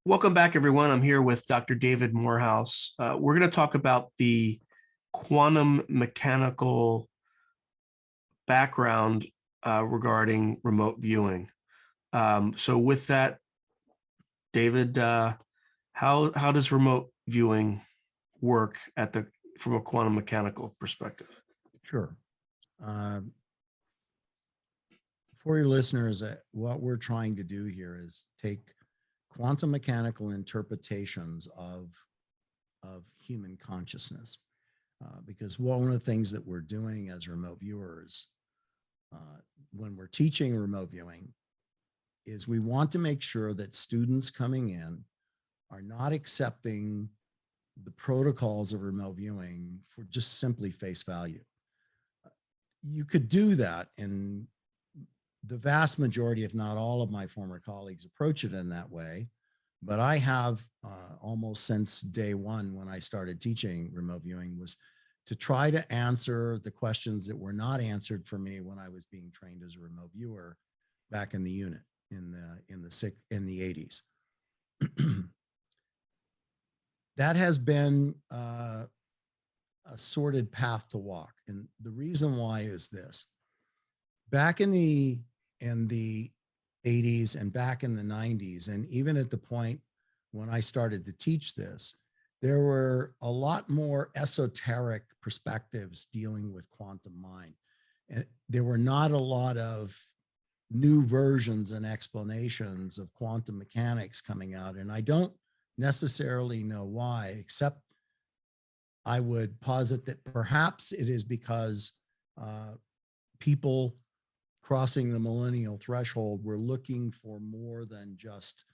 Welcome back, everyone. I'm here with Dr. David Morehouse. We're going to talk about the quantum mechanical background regarding remote viewing. So with that, David, how does remote viewing work from a quantum mechanical perspective? Sure. For your listeners, what we're trying to do here is take quantum mechanical interpretations of human consciousness. Because one of the things that we're doing as remote viewers, when we're teaching remote viewing, is we want to make sure that students coming in are not accepting the protocols of remote viewing for just simply face value. You could do that, and the vast majority, if not all of my former colleagues approach it in that way. But I have almost since day one when I started teaching remote viewing was to try to answer the questions that were not answered for me when I was being trained as a remote viewer back in the unit in the 80s. That has been a sorted path to walk. And the reason why is this. Back in the 80s and back in the 90s, and even at the point when I started to teach this, there were a lot more esoteric perspectives dealing with quantum mind. And there were not a lot of new versions and explanations of quantum mechanics coming out. And I don't necessarily know why, except I would posit that perhaps it is because people crossing the millennial threshold were looking for more than just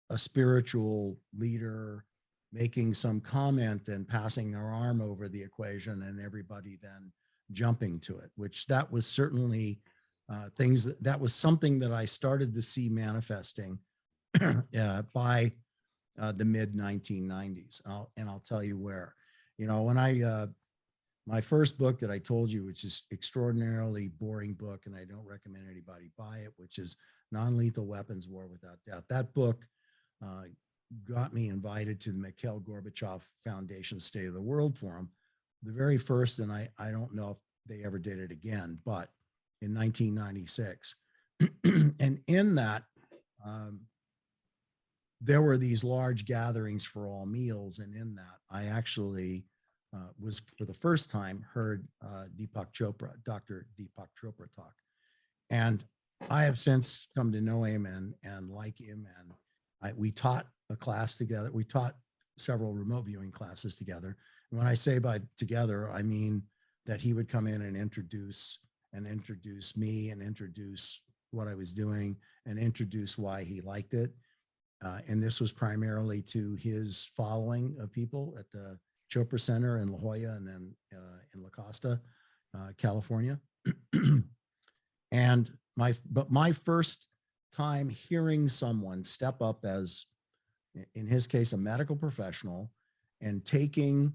a spiritual leader making some comment and passing their arm over the equation and everybody then jumping to it, which that was certainly that was something that I started to see manifesting by the mid 1990s. I'll tell you where. When my first book that I told you, which is extraordinarily boring book, and I don't recommend anybody buy it, which is Non-Lethal Weapons, War Without Doubt. That book got me invited to the Mikhail Gorbachev Foundation State of the World Forum, the very first, and I don't know if they ever did it again, but in 1996. And in that, there were these large gatherings for all meals, and in that, I actually was for the first time heard Dr. Deepak Chopra talk. And I have since come to know him and like him. And we taught a class together. We taught several remote viewing classes together. And when I say by together, I mean that he would come in and introduce me and introduce what I was doing and introduce why he liked it. And this was primarily to his following of people at the Chopra Center in La Jolla and then in La Costa, California. And my first time hearing someone step up as, in his case, a medical professional and taking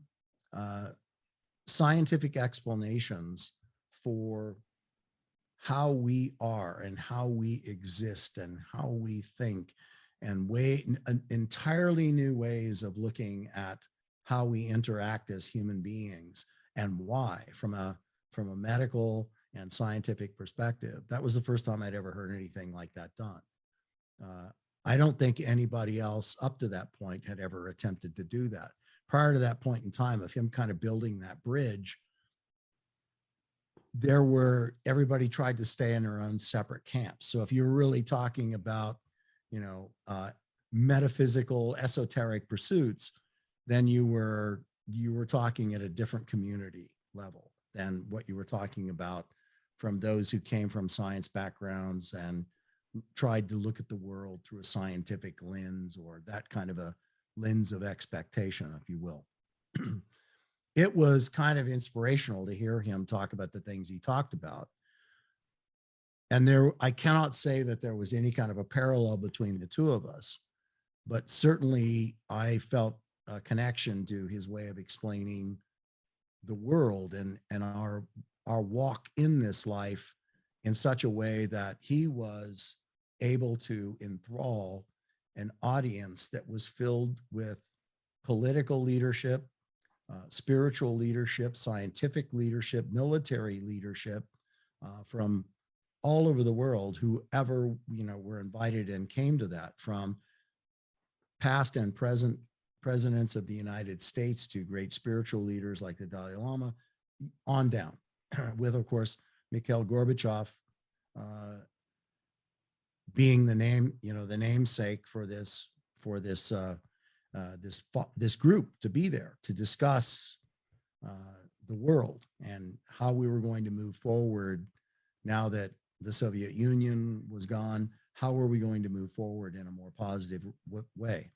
scientific explanations for how we are and how we exist and how we think and entirely new ways of looking at how we interact as human beings and why from a medical and scientific perspective. That was the first time I'd ever heard anything like that done. I don't think anybody else up to that point had ever attempted to do that. Prior to that point in time of him kind of building that bridge, everybody tried to stay in their own separate camps. So if you're really talking about, metaphysical, esoteric pursuits, then you were talking at a different community level than what you were talking about from those who came from science backgrounds and tried to look at the world through a scientific lens or that kind of a lens of expectation, if you will. It was kind of inspirational to hear him talk about the things he talked about. And I cannot say that there was any kind of a parallel between the two of us, but certainly I felt a connection to his way of explaining the world and our walk in this life in such a way that he was able to enthrall an audience that was filled with political leadership, spiritual leadership, scientific leadership, military leadership from all over the world, whoever, were invited and came to that, from past and present presidents of the United States to great spiritual leaders like the Dalai Lama, on down, with, of course, Mikhail Gorbachev being the namesake for this group to be there to discuss the world and how we were going to move forward now that the Soviet Union was gone. How are we going to move forward in a more positive way?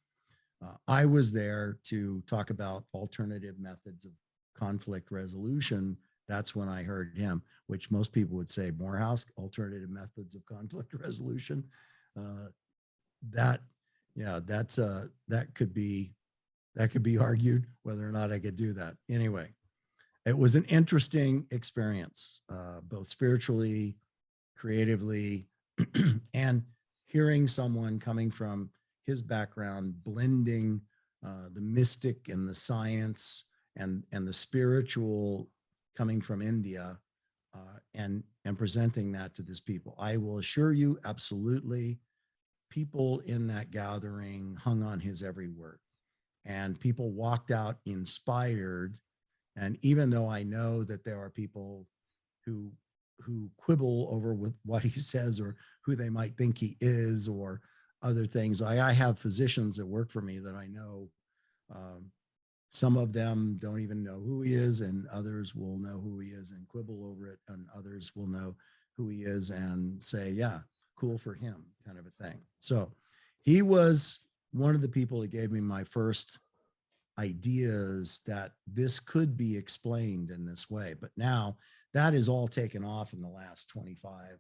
I was there to talk about alternative methods of conflict resolution. That's when I heard him, which most people would say, Morehouse, alternative methods of conflict resolution. That could be argued whether or not I could do that. Anyway, it was an interesting experience, both spiritually, creatively, and hearing someone coming from his background, blending the mystic and the science and the spiritual coming from India, and presenting that to this people. I will assure you, absolutely, people in that gathering hung on his every word, and people walked out inspired. And even though I know that there are people who quibble over with what he says or who they might think he is or other things, I have physicians that work for me that I know. Some of them don't even know who he is, and others will know who he is and quibble over it, and others will know who he is and say, yeah, cool for him, kind of a thing. So he was one of the people that gave me my first ideas that this could be explained in this way. But now that is all taken off in the last 24,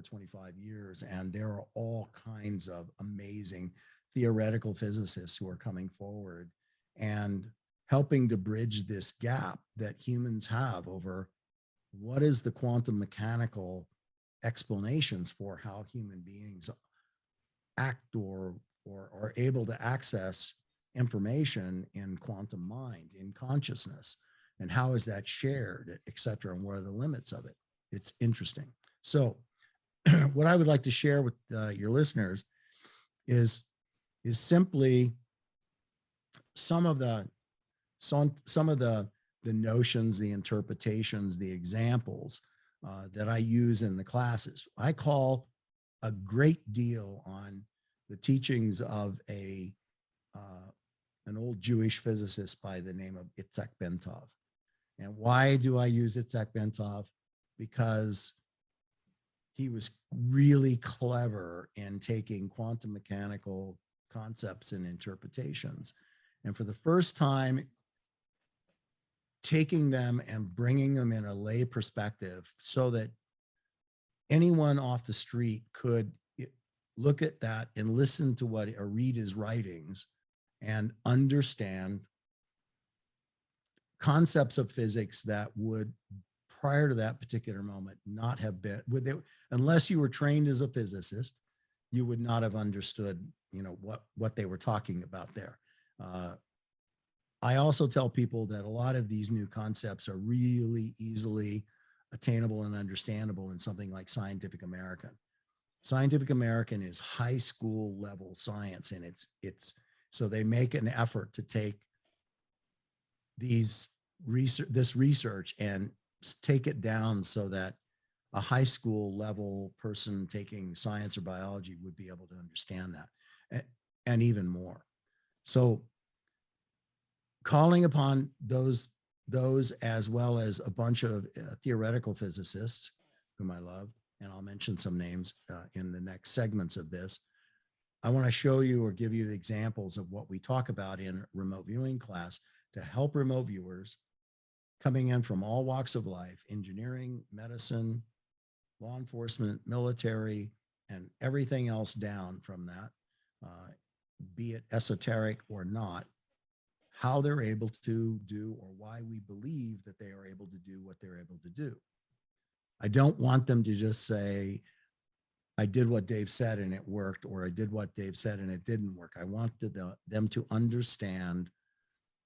25 years. And there are all kinds of amazing theoretical physicists who are coming forward and helping to bridge this gap that humans have over what is the quantum mechanical explanations for how human beings act or are able to access information in quantum mind, in consciousness, and how is that shared, et cetera, and what are the limits of it. It's interesting. So what I would like to share with your listeners is simply some of the notions, the interpretations, the examples that I use in the classes. I call a great deal on the teachings of an old Jewish physicist by the name of Itzhak Bentov. And why do I use Itzhak Bentov? Because he was really clever in taking quantum mechanical concepts and interpretations, and for the first time, taking them and bringing them in a lay perspective so that anyone off the street could look at that and listen to what, or read his writings and understand concepts of physics that would, prior to that particular moment, not have been, unless you were trained as a physicist, you would not have understood, what they were talking about there. I also tell people that a lot of these new concepts are really easily attainable and understandable in something like Scientific American. Scientific American is high school level science, and it's so they make an effort to take this research and take it down so that a high school level person taking science or biology would be able to understand that, and even more. So calling upon those as well as a bunch of theoretical physicists whom I love, and I'll mention some names in the next segments of this. I want to show you or give you the examples of what we talk about in remote viewing class to help remote viewers coming in from all walks of life, engineering, medicine, law enforcement, military, and everything else down from that, be it esoteric or not, how they're able to do, or why we believe that they are able to do what they're able to do. I don't want them to just say, I did what Dave said and it worked, or I did what Dave said and it didn't work. I wanted them to understand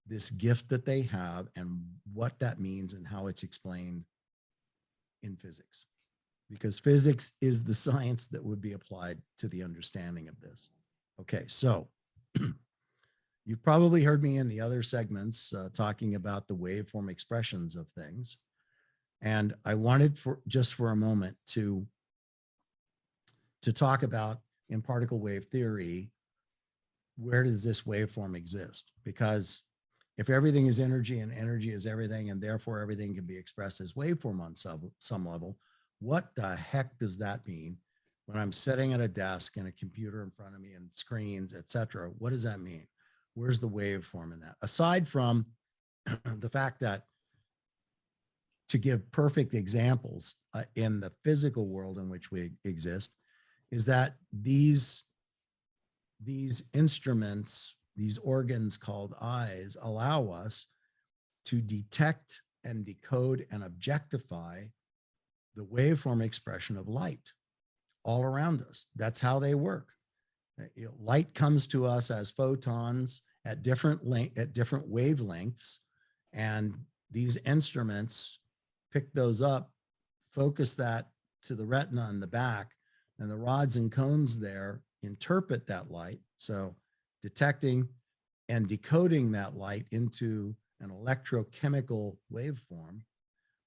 this gift that they have and what that means and how it's explained in physics, because physics is the science that would be applied to the understanding of this. Okay, so you've probably heard me in the other segments talking about the waveform expressions of things. And I wanted for a moment to talk about, in particle wave theory, where does this waveform exist? Because if everything is energy and energy is everything, and therefore everything can be expressed as waveform on some level, what the heck does that mean when I'm sitting at a desk and a computer in front of me and screens, et cetera? What does that mean? Where's the waveform in that? Aside from the fact that, to give perfect examples in the physical world in which we exist, is that these instruments, these organs called eyes, allow us to detect and decode and objectify the waveform expression of light all around us. That's how they work. Light comes to us as photons at different wavelengths, and these instruments pick those up, focus that to the retina in the back, and the rods and cones there interpret that light. So detecting and decoding that light into an electrochemical waveform,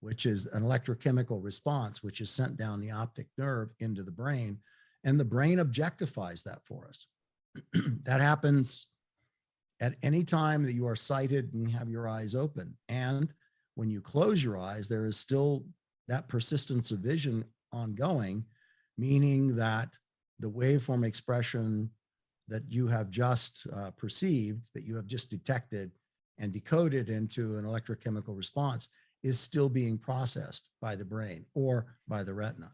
which is an electrochemical response, which is sent down the optic nerve into the brain, and the brain objectifies that for us. That happens at any time that you are sighted and have your eyes open. And when you close your eyes, there is still that persistence of vision ongoing, meaning that the waveform expression that you have just perceived, that you have just detected and decoded into an electrochemical response, is still being processed by the brain or by the retina.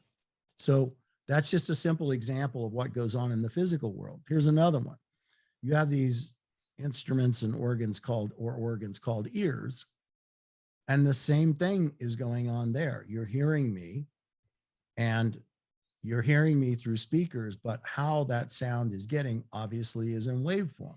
So that's just a simple example of what goes on in the physical world. Here's another one. You have these instruments and organs called ears, and the same thing is going on there. You're hearing me, and you're hearing me through speakers, but how that sound is getting obviously is in waveform.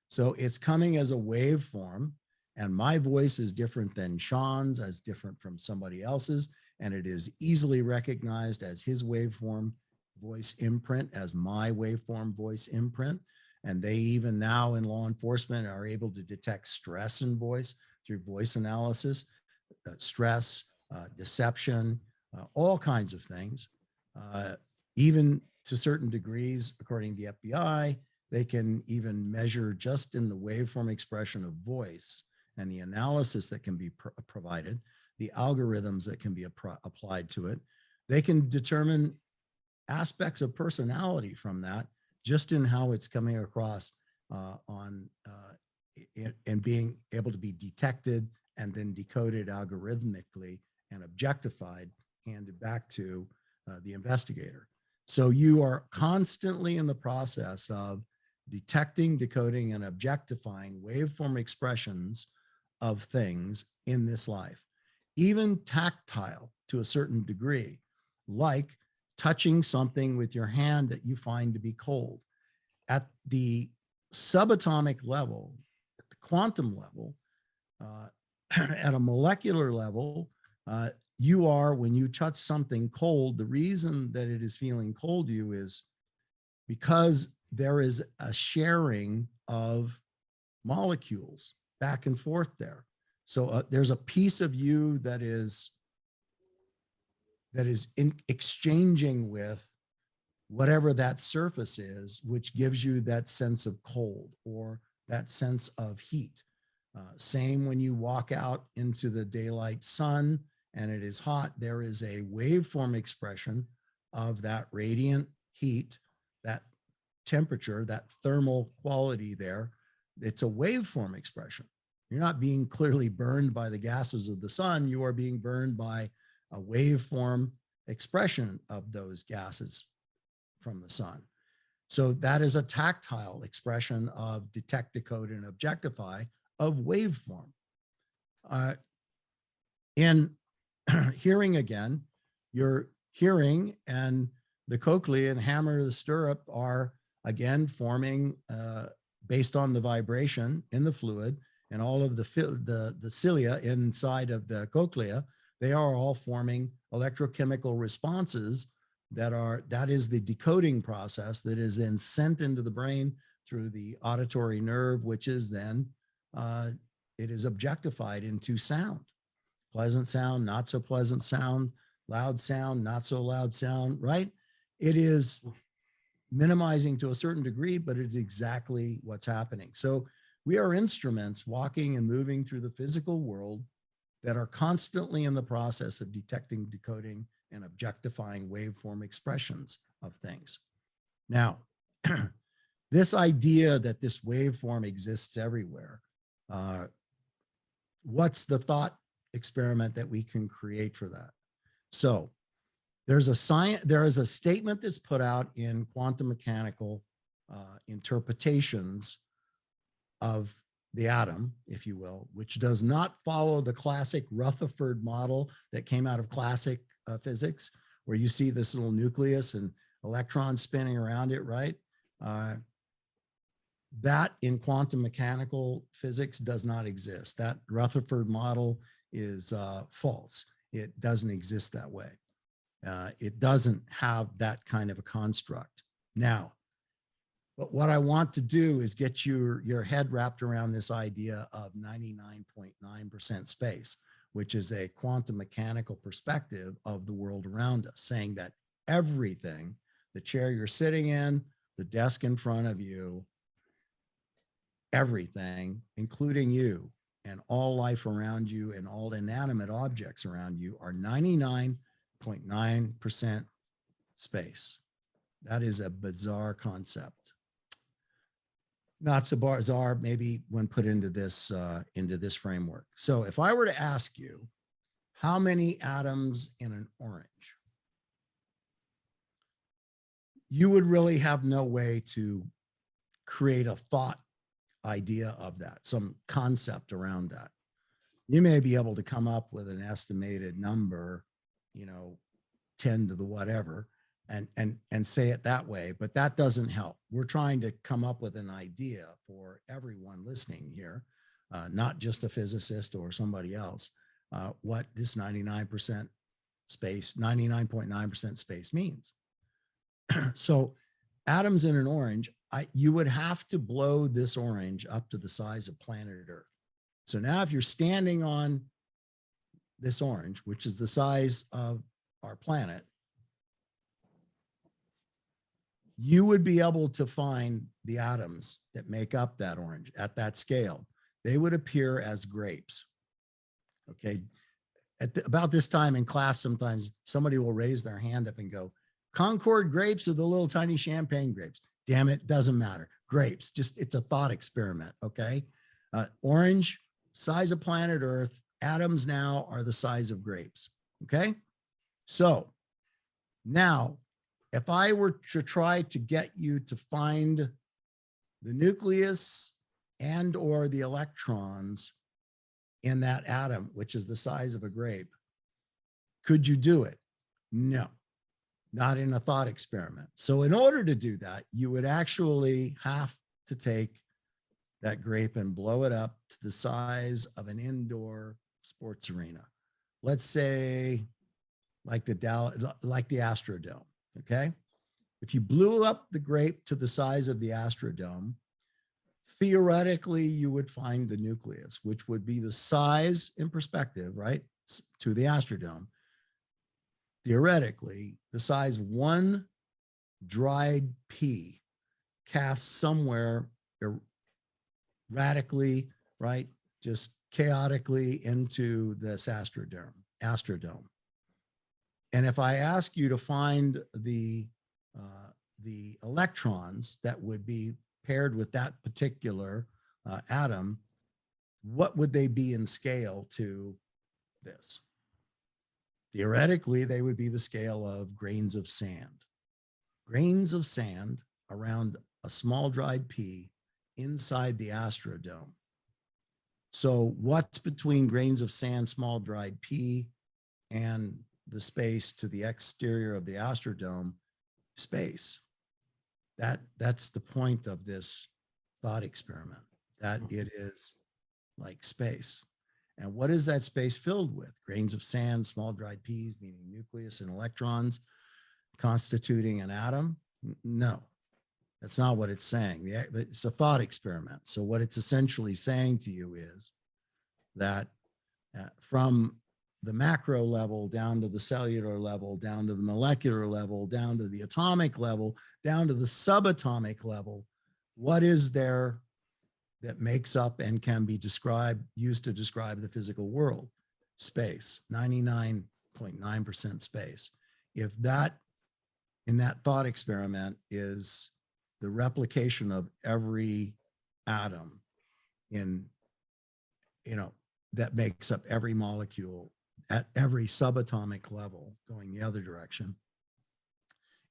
So it's coming as a waveform, and my voice is different than Sean's, as different from somebody else's, and it is easily recognized as his waveform voice imprint, as my waveform voice imprint. And they even now in law enforcement are able to detect stress in voice through voice analysis, stress, deception, all kinds of things. Even to certain degrees, according to the FBI, they can even measure just in the waveform expression of voice and the analysis that can be provided, the algorithms that can be applied to it. They can determine aspects of personality from that just in how it's coming across and being able to be detected and then decoded algorithmically and objectified, handed back to the investigator. So you are constantly in the process of detecting, decoding, and objectifying waveform expressions of things in this life, even tactile to a certain degree, like touching something with your hand that you find to be cold. At the subatomic level, at the quantum level, at a molecular level, you are, when you touch something cold, the reason that it is feeling cold to you is because there is a sharing of molecules back and forth there. So there's a piece of you that is in exchanging with whatever that surface is, which gives you that sense of cold or that sense of heat. Same when you walk out into the daylight sun and it is hot, there is a waveform expression of that radiant heat, that temperature, that thermal quality there. It's a waveform expression. You're not being clearly burned by the gases of the sun. You are being burned by a waveform expression of those gases from the sun. So that is a tactile expression of detect, decode, and objectify of waveform. In hearing again, you're hearing, and the cochlea and hammer of the stirrup are again forming based on the vibration in the fluid and all of the cilia inside of the cochlea. They are all forming electrochemical responses that is the decoding process that is then sent into the brain through the auditory nerve, which is then it is objectified into sound. Pleasant sound, not so pleasant sound, loud sound, not so loud sound, right? It is minimizing to a certain degree, but it's exactly what's happening. So we are instruments walking and moving through the physical world that are constantly in the process of detecting, decoding, and objectifying waveform expressions of things. Now, this idea that this waveform exists everywhere, what's the thought experiment that we can create for that? So there is a statement that's put out in quantum mechanical interpretations of the atom, if you will, which does not follow the classic Rutherford model that came out of classic physics, where you see this little nucleus and electrons spinning around it, right? That in quantum mechanical physics does not exist. That Rutherford model is false. It doesn't exist that way. It doesn't have that kind of a construct. Now, but what I want to do is get your head wrapped around this idea of 99.9% space, which is a quantum mechanical perspective of the world around us, saying that everything, the chair you're sitting in, the desk in front of you, everything, including you and all life around you and all inanimate objects around you, are 99.9% space. That is a bizarre concept. Not so bizarre, maybe when put into this framework. So if I were to ask you, how many atoms in an orange? You would really have no way to create a thought idea of that, some concept around that. You may be able to come up with an estimated number, 10 to the whatever, and say it that way, but that doesn't help. We're trying to come up with an idea for everyone listening here, not just a physicist or somebody else, what this 99% space, 99.9% space means. So atoms in an orange, you would have to blow this orange up to the size of planet Earth. So now if you're standing on this orange, which is the size of our planet, you would be able to find the atoms that make up that orange at that scale. They would appear as grapes. Okay. About this time in class, sometimes somebody will raise their hand up and go, Concord grapes or the little tiny champagne grapes? Damn it, doesn't matter. Grapes, it's a thought experiment, okay? Orange, size of planet Earth, atoms now are the size of grapes, okay? So now, if I were to try to get you to find the nucleus and or the electrons in that atom, which is the size of a grape, could you do it? No. Not in a thought experiment. So in order to do that, you would actually have to take that grape and blow it up to the size of an indoor sports arena. Let's say like the Astrodome, okay? If you blew up the grape to the size of the Astrodome, theoretically you would find the nucleus, which would be the size in perspective, right, to the Astrodome. Theoretically, the size of one dried pea cast somewhere erratically, right, just chaotically into this astrodome. And if I ask you to find the electrons that would be paired with that particular atom, what would they be in scale to this? Theoretically, they would be the scale of grains of sand. Grains of sand around a small dried pea inside the Astrodome. So what's between grains of sand, small dried pea, and the space to the exterior of the Astrodome? space. That's the point of this thought experiment, that it is like space. And what is that space filled with? Grains of sand, small dried peas, meaning nucleus and electrons constituting an atom? No, that's not what it's saying. It's a thought experiment. So what it's essentially saying to you is that from the macro level down to the cellular level, down to the molecular level, down to the atomic level, down to the subatomic level, what is there that makes up and can be used to describe the physical world? Space, 99.9% space. If that, in that thought experiment, is the replication of every atom in, that makes up every molecule at every subatomic level going the other direction,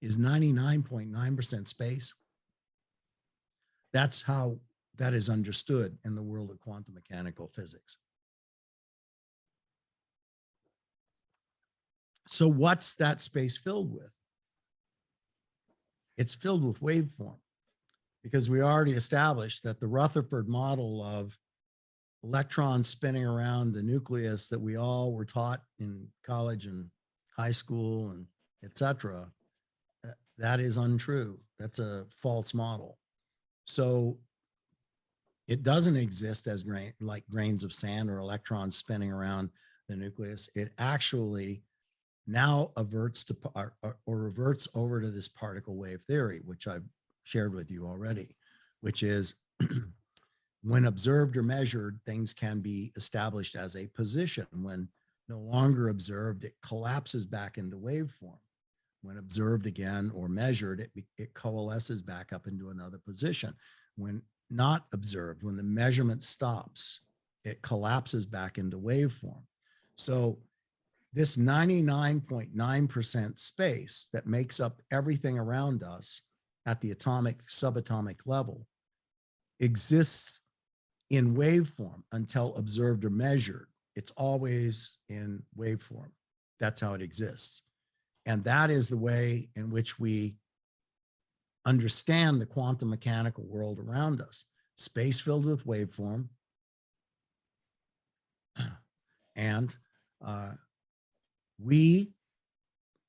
is 99.9% space. That's how that is understood in the world of quantum mechanical physics. So what's that space filled with? It's filled with waveform, because we already established that the Rutherford model of electrons spinning around the nucleus that we all were taught in college and high school and etc., that is untrue. That's a false model. So it doesn't exist as like grains of sand or electrons spinning around the nucleus. It actually now reverts over to this particle wave theory, which I've shared with you already, which is when observed or measured, things can be established as a position. When no longer observed, it collapses back into waveform. When observed again or measured, it coalesces back up into another position. When not observed, when the measurement stops, it collapses back into waveform. So this 99.9% space that makes up everything around us at the atomic, subatomic level exists in waveform until observed or measured. It's always in waveform. That's how it exists. And that is the way in which we understand the quantum mechanical world around us. Space filled with waveform. And we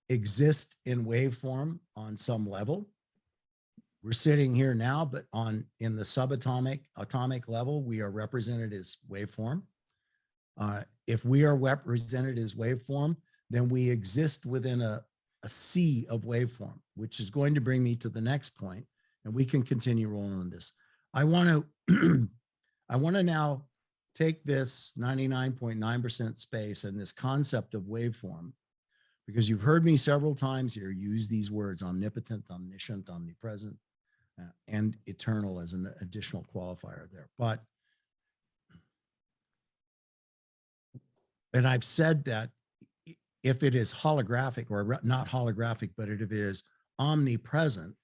exist in waveform on some level. We're sitting here now, but in the atomic level, we are represented as waveform. If we are represented as waveform, then we exist within a sea of waveform, which is going to bring me to the next point, and we can continue rolling on this. I want to now take this 99.9% space and this concept of waveform, because you've heard me several times here use these words: omnipotent, omniscient, omnipresent, and eternal as an additional qualifier there. And I've said that if it is holographic, or not holographic, but if it is omnipresent,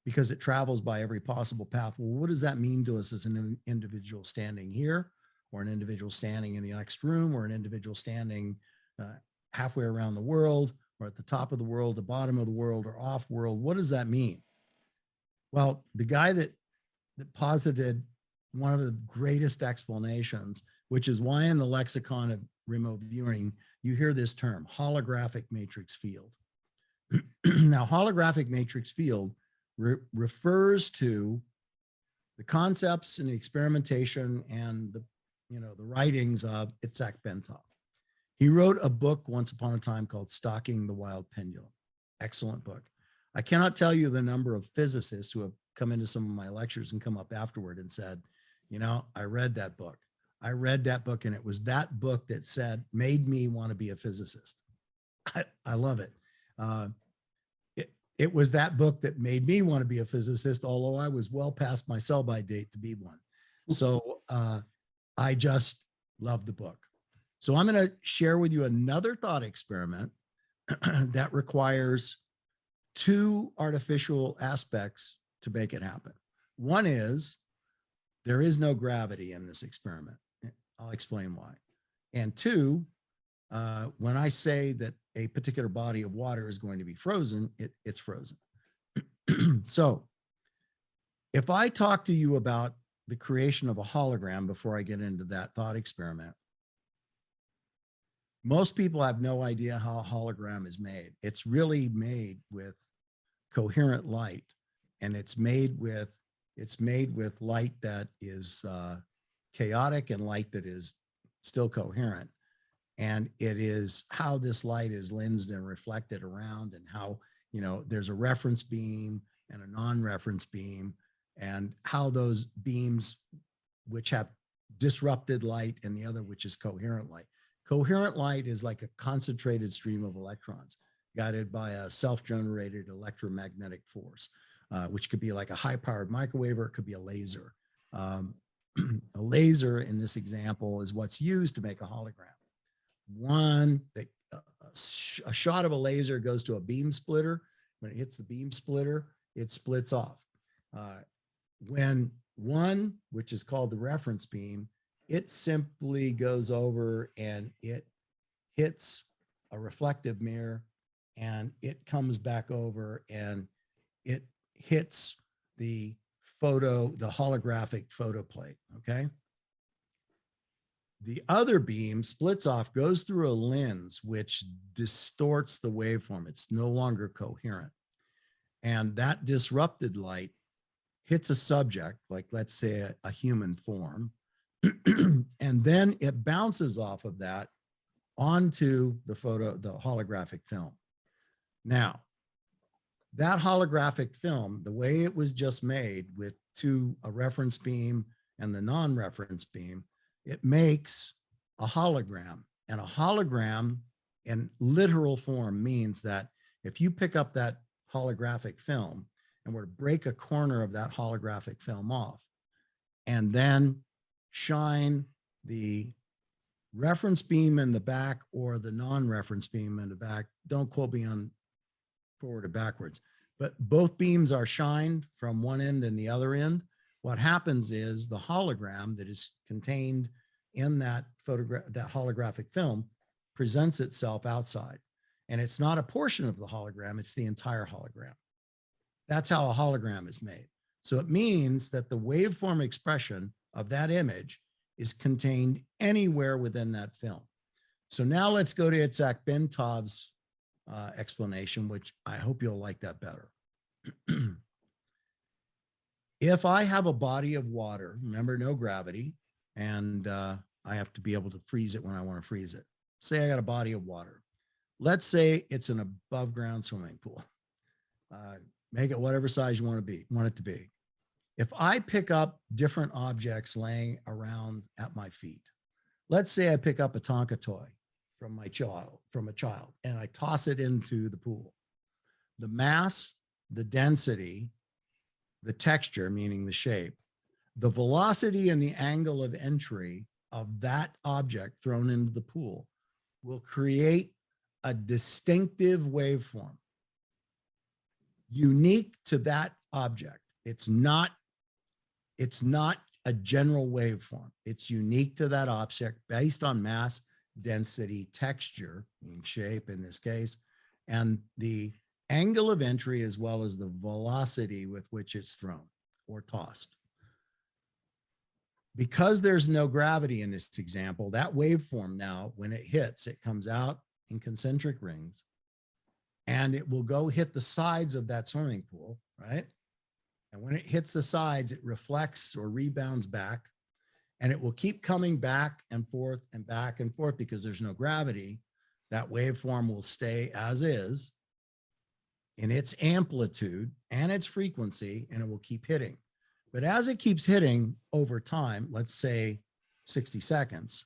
because it travels by every possible path. Well, what does that mean to us as an individual standing here, or an individual standing in the next room, or an individual standing halfway around the world, or at the top of the world, the bottom of the world, or off world? What does that mean? Well, the guy that posited one of the greatest explanations, which is why in the lexicon of remote viewing, you hear this term, holographic matrix field. Now, holographic matrix field refers to the concepts and the experimentation and the writings of Itzhak Bentov. He wrote a book once upon a time called Stalking the Wild Pendulum. Excellent book. I cannot tell you the number of physicists who have come into some of my lectures and come up afterward and said, I read that book. I read that book, and it was that book that made me want to be a physicist. I love it. It was that book that made me want to be a physicist, although I was well past my sell-by date to be one. So I just love the book. So I'm going to share with you another thought experiment that requires two artificial aspects to make it happen. One is there is no gravity in this experiment. I'll explain why. And two, When I say that a particular body of water is going to be frozen, it's frozen. So if I talk to you about the creation of a hologram before I get into that thought experiment, most people have no idea how a hologram is made. It's really made with coherent light, and it's made with light that is chaotic and light that is still coherent. And it is how this light is lensed and reflected around, and how, you know, there's a reference beam and a non-reference beam, and how those beams, which have disrupted light and the other which is coherent light. Coherent light is like a concentrated stream of electrons guided by a self-generated electromagnetic force, which could be like a high-powered microwave, or it could be a laser. A laser in this example is what's used to make a hologram. A shot of a laser goes to a beam splitter. When it hits the beam splitter, it splits off. When one, which is called the reference beam, it simply goes over and it hits a reflective mirror, and it comes back over and it hits the holographic photoplate, okay? The other beam splits off, goes through a lens, which distorts the waveform. It's no longer coherent. And that disrupted light hits a subject, like let's say a human form, and then it bounces off of that onto the holographic film. Now, that holographic film, the way it was just made with a reference beam and the non-reference beam, it makes a hologram. And a hologram in literal form means that if you pick up that holographic film and were to break a corner of that holographic film off, and then shine the reference beam in the back or the non-reference beam in the back, don't quote me on forward or backwards, but both beams are shined from one end and the other end. What happens is the hologram that is contained in that holographic film presents itself outside. And it's not a portion of the hologram, it's the entire hologram. That's how a hologram is made. So it means that the waveform expression of that image is contained anywhere within that film. So now let's go to Itzhak Bentov's explanation, which I hope you'll like that better. If I have a body of water, remember, no gravity, and I have to be able to freeze it when I want to freeze it. Say I got a body of water. Let's say it's an above ground swimming pool. Make it whatever size you want it to be. If I pick up different objects laying around at my feet, let's say I pick up a Tonka toy from a child, and I toss it into the pool. The mass, the density, the texture, meaning the shape, the velocity and the angle of entry of that object thrown into the pool will create a distinctive waveform unique to that object. It's not a general waveform. It's unique to that object based on mass, density, texture, meaning shape in this case, and the angle of entry, as well as the velocity with which it's thrown or tossed. Because there's no gravity in this example, that waveform now, when it hits, it comes out in concentric rings, and it will go hit the sides of that swimming pool, right? And when it hits the sides, it reflects or rebounds back, and it will keep coming back and forth and back and forth because there's no gravity. That waveform will stay as is in its amplitude and its frequency, and it will keep hitting. But as it keeps hitting over time, let's say 60 seconds,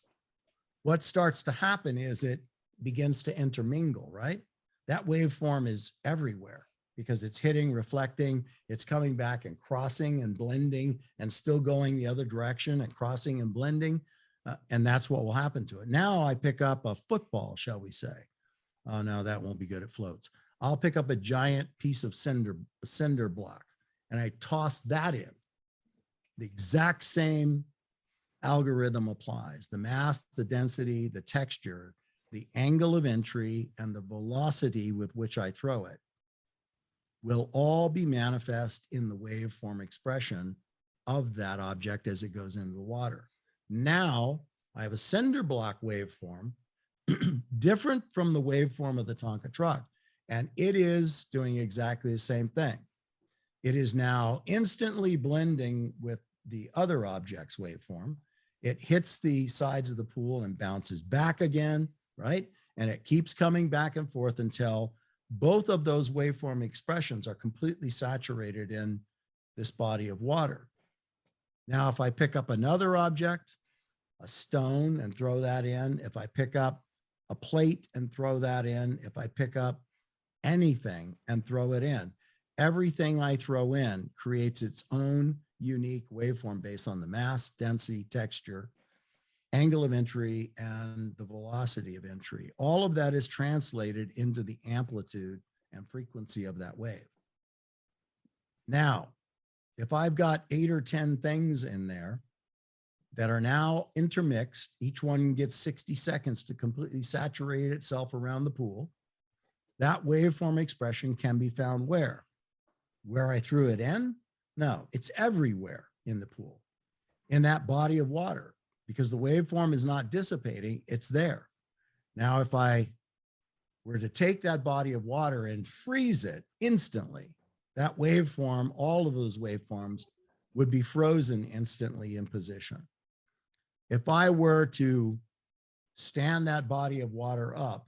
what starts to happen is it begins to intermingle, right? That waveform is everywhere because it's hitting, reflecting, it's coming back and crossing and blending and still going the other direction and crossing and blending. And that's what will happen to it. Now I pick up a football, shall we say. Oh, no, that won't be good. It floats. I'll pick up a giant piece of cinder block, and I toss that in. The exact same algorithm applies. The mass, the density, the texture, the angle of entry, and the velocity with which I throw it will all be manifest in the waveform expression of that object as it goes into the water. Now I have a cinder block waveform different from the waveform of the Tonka truck, and it is doing exactly the same thing. It is now instantly blending with the other object's waveform. It hits the sides of the pool and bounces back again, right? And it keeps coming back and forth until both of those waveform expressions are completely saturated in this body of water. Now, if I pick up another object, a stone, and throw that in, if I pick up a plate and throw that in, if I pick up anything and throw it in, everything I throw in creates its own unique waveform based on the mass, density, texture, angle of entry, and the velocity of entry. All of that is translated into the amplitude and frequency of that wave. Now, if I've got 8 or 10 things in there that are now intermixed, each one gets 60 seconds to completely saturate itself around the pool, that waveform expression can be found where? Where I threw it in? No, it's everywhere in the pool, in that body of water, because the waveform is not dissipating, it's there. Now, if I were to take that body of water and freeze it instantly, that waveform, all of those waveforms would be frozen instantly in position. If I were to stand that body of water up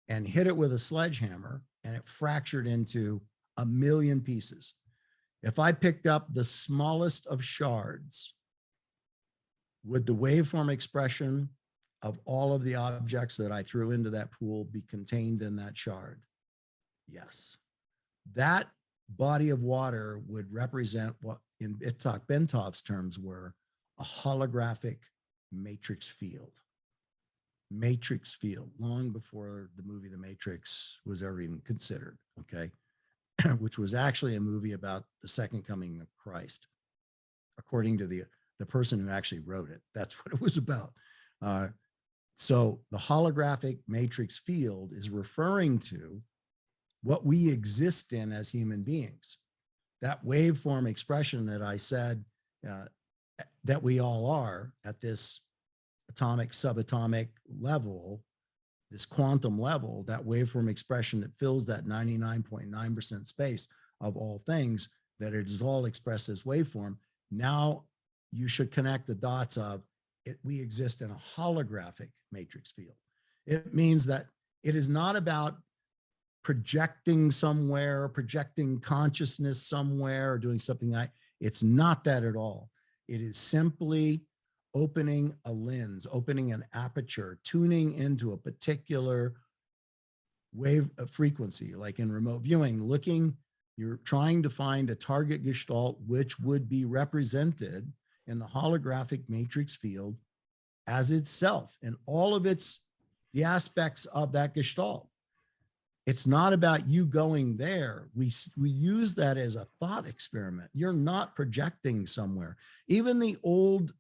and hit it with a sledgehammer and it fractured into 1,000,000 pieces, if I picked up the smallest of shards, would the waveform expression of all of the objects that I threw into that pool be contained in that shard? Yes. That body of water would represent what in Itzhak Bentov's terms were a holographic matrix field. Matrix field, long before the movie The Matrix was ever even considered, okay? Which was actually a movie about the second coming of Christ, according to the person who actually wrote it. That's what it was about. So the holographic matrix field is referring to what we exist in as human beings. That waveform expression that I said that we all are at this atomic, subatomic level, this quantum level, that waveform expression that fills that 99.9% space of all things, that it is all expressed as waveform. Now you should connect the dots of it. We exist in a holographic matrix field. It means that it is not about projecting somewhere, projecting consciousness somewhere, or doing something it's not that at all. It is simply opening a lens, opening an aperture, tuning into a particular wave of frequency, like in remote viewing, you're trying to find a target gestalt which would be represented in the holographic matrix field as itself and all of the aspects of that gestalt. It's not about you going there. We use that as a thought experiment. You're not projecting somewhere. Even the old,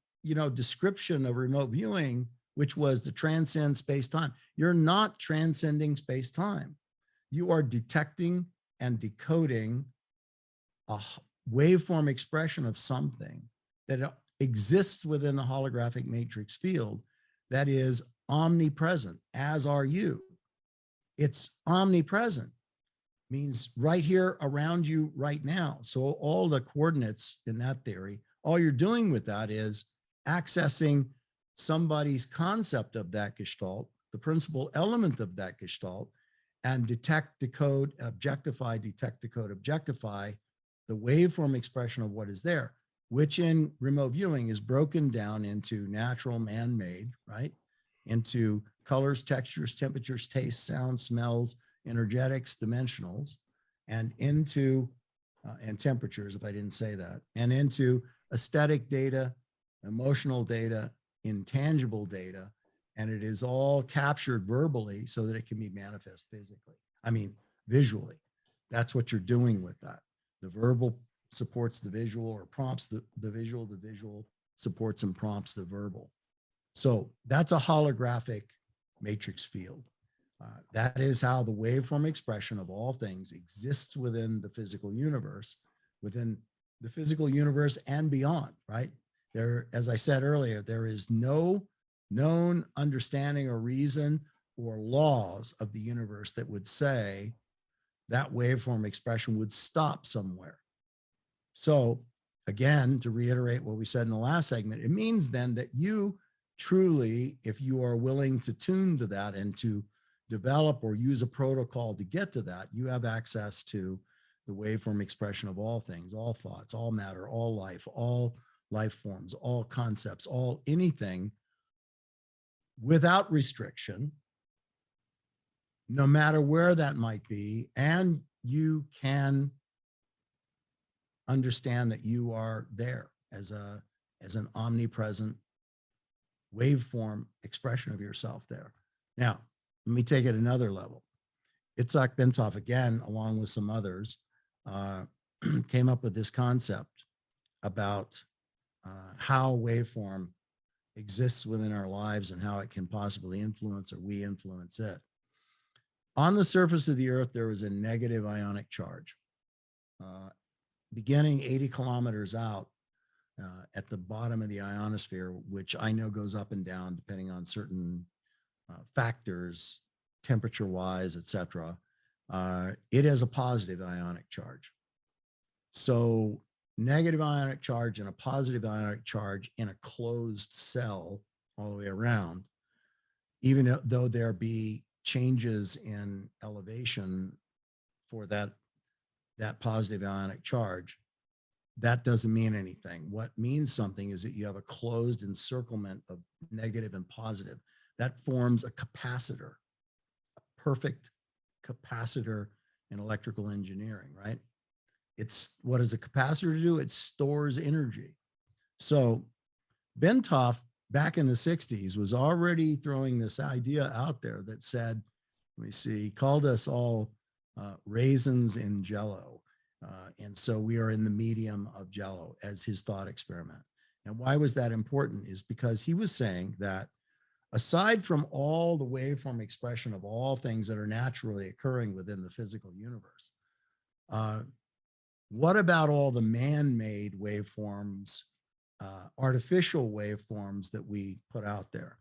description of remote viewing, which was to transcend space-time, you're not transcending space-time. You are detecting and decoding a waveform expression of something that exists within the holographic matrix field that is omnipresent, as are you. It's omnipresent, means right here around you right now. So all the coordinates in that theory, all you're doing with that is accessing somebody's concept of that gestalt, the principal element of that gestalt, and detect, decode, objectify, detect, decode, objectify the waveform expression of what is there, which in remote viewing is broken down into natural, man-made, right? Into colors, textures, temperatures, tastes, sounds, smells, energetics, dimensionals, and into, and temperatures, if I didn't say that, and into aesthetic data, emotional data, intangible data, and it is all captured verbally so that it can be manifest visually. That's what you're doing with that. The verbal supports the visual or prompts the visual supports and prompts the verbal. So that's a holographic matrix field. That is how the waveform expression of all things exists within the physical universe, and beyond, right? There, as I said earlier, there is no known understanding or reason or laws of the universe that would say that waveform expression would stop somewhere. So again, to reiterate what we said in the last segment, it means then that you truly, if you are willing to tune to that and to develop or use a protocol to get to that, you have access to the waveform expression of all things, all thoughts, all matter, all life forms, all concepts, all anything without restriction, no matter where that might be. And you can understand that you are there as an omnipresent waveform expression of yourself there. Now, let me take it another level. Itzhak Bentov, again, along with some others, came up with this concept about how waveform exists within our lives and how it can possibly influence, or we influence it. On the surface of the earth, there is a negative ionic charge. Beginning 80 kilometers out at the bottom of the ionosphere, which I know goes up and down depending on certain factors, temperature-wise, etc. It has a positive ionic charge. So negative ionic charge and a positive ionic charge in a closed cell all the way around, even though there be changes in elevation for that positive ionic charge, that doesn't mean anything. What means something is that you have a closed encirclement of negative and positive. That forms a capacitor, a perfect capacitor in electrical engineering, right? What does a capacitor do? It stores energy. So Bentov, back in the 60s, was already throwing this idea out there that said, let me see, he called us all raisins in Jello. And so we are in the medium of Jello as his thought experiment. And why was that important? Is because he was saying that aside from all the waveform expression of all things that are naturally occurring within the physical universe, what about all the man-made waveforms, artificial waveforms that we put out there?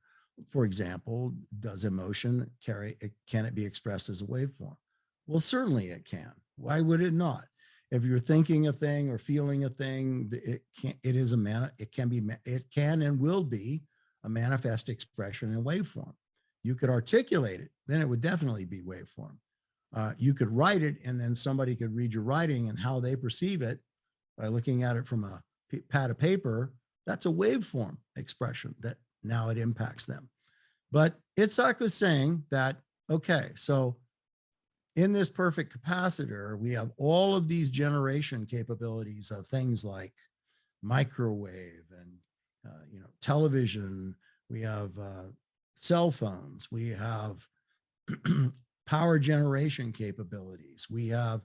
For example, does emotion can it be expressed as a waveform? Well, certainly it can. Why would it not? If you're thinking a thing or feeling a thing, it can and will be a manifest expression in waveform. You could articulate it, then it would definitely be waveform. You could write it, and then somebody could read your writing and how they perceive it by looking at it from a pad of paper. That's a waveform expression that now it impacts them. But Itzhak was saying that, okay, so in this perfect capacitor, we have all of these generation capabilities of things like microwave and television. We have cell phones. We have power generation capabilities. We have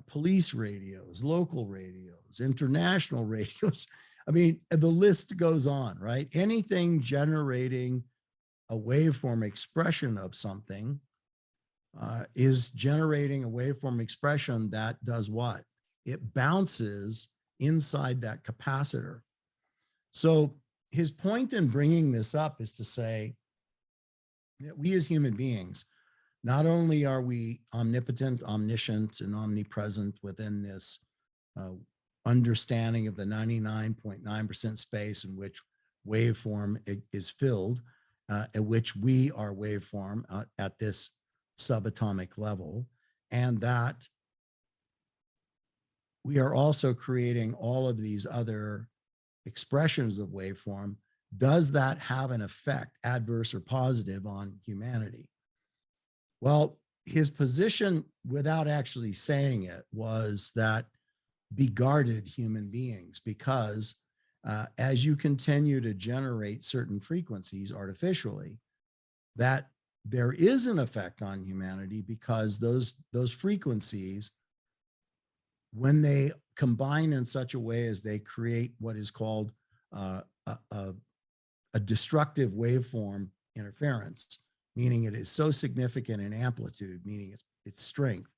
police radios, local radios, international radios. I mean, the list goes on, right? Anything generating a waveform expression of something is generating a waveform expression that does what? It bounces inside that capacitor. So his point in bringing this up is to say that we as human beings, not only are we omnipotent, omniscient, and omnipresent within this understanding of the 99.9% space in which waveform is filled, at which we are waveform at this subatomic level, and that we are also creating all of these other expressions of waveform. Does that have an effect, adverse or positive, on humanity? Well, his position, without actually saying it, was that be guarded, human beings, because as you continue to generate certain frequencies artificially, that there is an effect on humanity, because those frequencies, when they combine in such a way as they create what is called a destructive waveform interference, meaning it is so significant in amplitude, meaning its strength,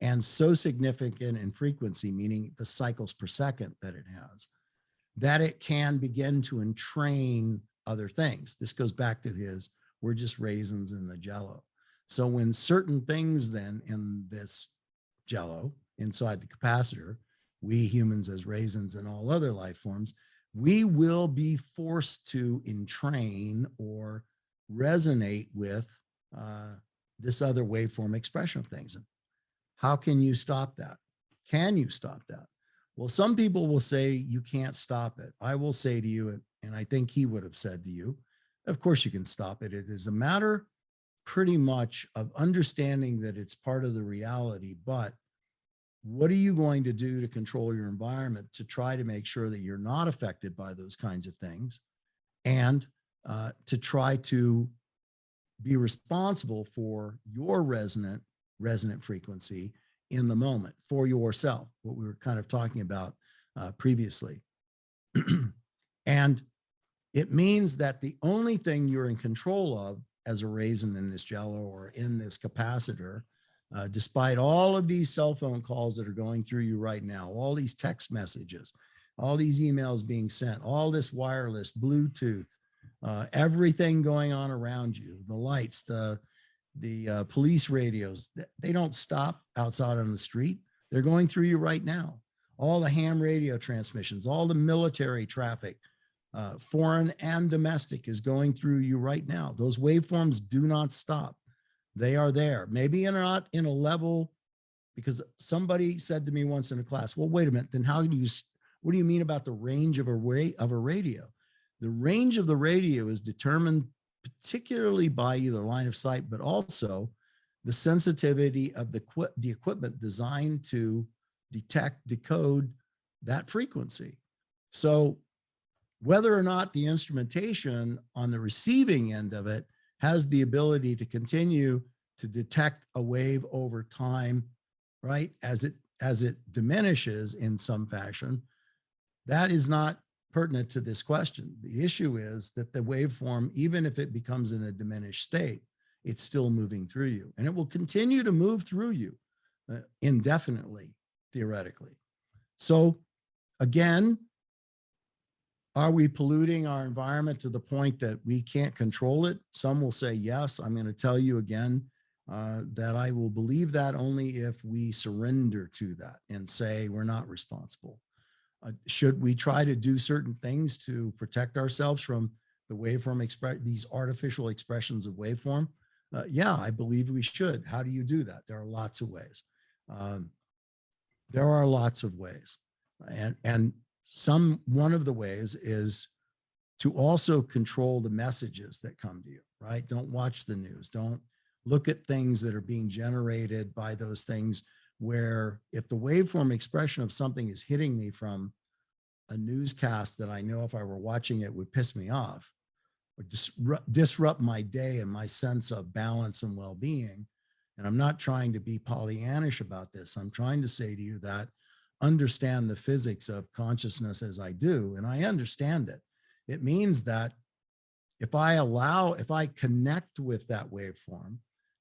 and so significant in frequency, meaning the cycles per second that it has, that it can begin to entrain other things. This goes back to we're just raisins in the jello. So when certain things then in this jello inside the capacitor, we humans as raisins and all other life forms, we will be forced to entrain or resonate with this other waveform expression of things. How can you stop that? Can you stop that? Well, some people will say you can't stop it. I will say to you, and I think he would have said to you, of course you can stop it. It is a matter pretty much of understanding that it's part of the reality, but what are you going to do to control your environment to try to make sure that you're not affected by those kinds of things, and to try to be responsible for your resonant frequency in the moment for yourself, what we were kind of talking about previously. And it means that the only thing you're in control of as a raisin in this jello or in this capacitor, despite all of these cell phone calls that are going through you right now, all these text messages, all these emails being sent, all this wireless, Bluetooth, everything going on around you, the lights, the police radios, they don't stop outside on the street. They're going through you right now. All the ham radio transmissions, all the military traffic, foreign and domestic, is going through you right now. Those waveforms do not stop. They are there. Maybe not in a level, because somebody said to me once in a class, well, wait a minute, then what do you mean about the range of a radio? The range of the radio is determined particularly by either line of sight, but also the sensitivity of the equipment designed to detect, decode that frequency. So whether or not the instrumentation on the receiving end of it has the ability to continue to detect a wave over time, right, as it diminishes in some fashion, that is not pertinent to this question. The issue is that the waveform, even if it becomes in a diminished state, it's still moving through you, and it will continue to move through you indefinitely, theoretically. So again, are we polluting our environment to the point that we can't control it? Some will say yes. I'm going to tell you again that I will believe that only if we surrender to that and say we're not responsible. Should we try to do certain things to protect ourselves from the waveform these artificial expressions of waveform? Yeah, I believe we should. How do you do that? There are lots of ways. There are lots of ways. And one of the ways is to also control the messages that come to you, right? Don't watch the news. Don't look at things that are being generated by those things, where if the waveform expression of something is hitting me from a newscast that I know if I were watching it would piss me off or disrupt my day and my sense of balance and well-being. And I'm not trying to be Pollyannish about this. I'm trying to say to you that understand the physics of consciousness as I do, and I understand it. It means that if I connect with that waveform,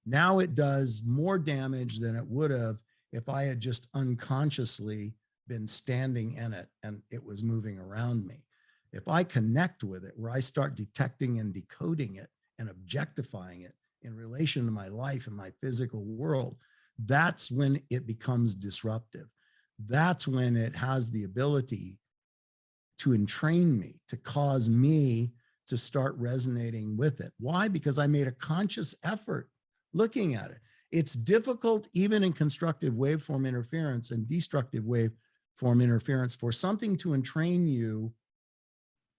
now it does more damage than it would have if I had just unconsciously been standing in it and it was moving around me. If I connect with it, where I start detecting and decoding it and objectifying it in relation to my life and my physical world, that's when it becomes disruptive. That's when it has the ability to entrain me, to cause me to start resonating with it. Why? Because I made a conscious effort looking at it. It's difficult, even in constructive waveform interference and destructive waveform interference, for something to entrain you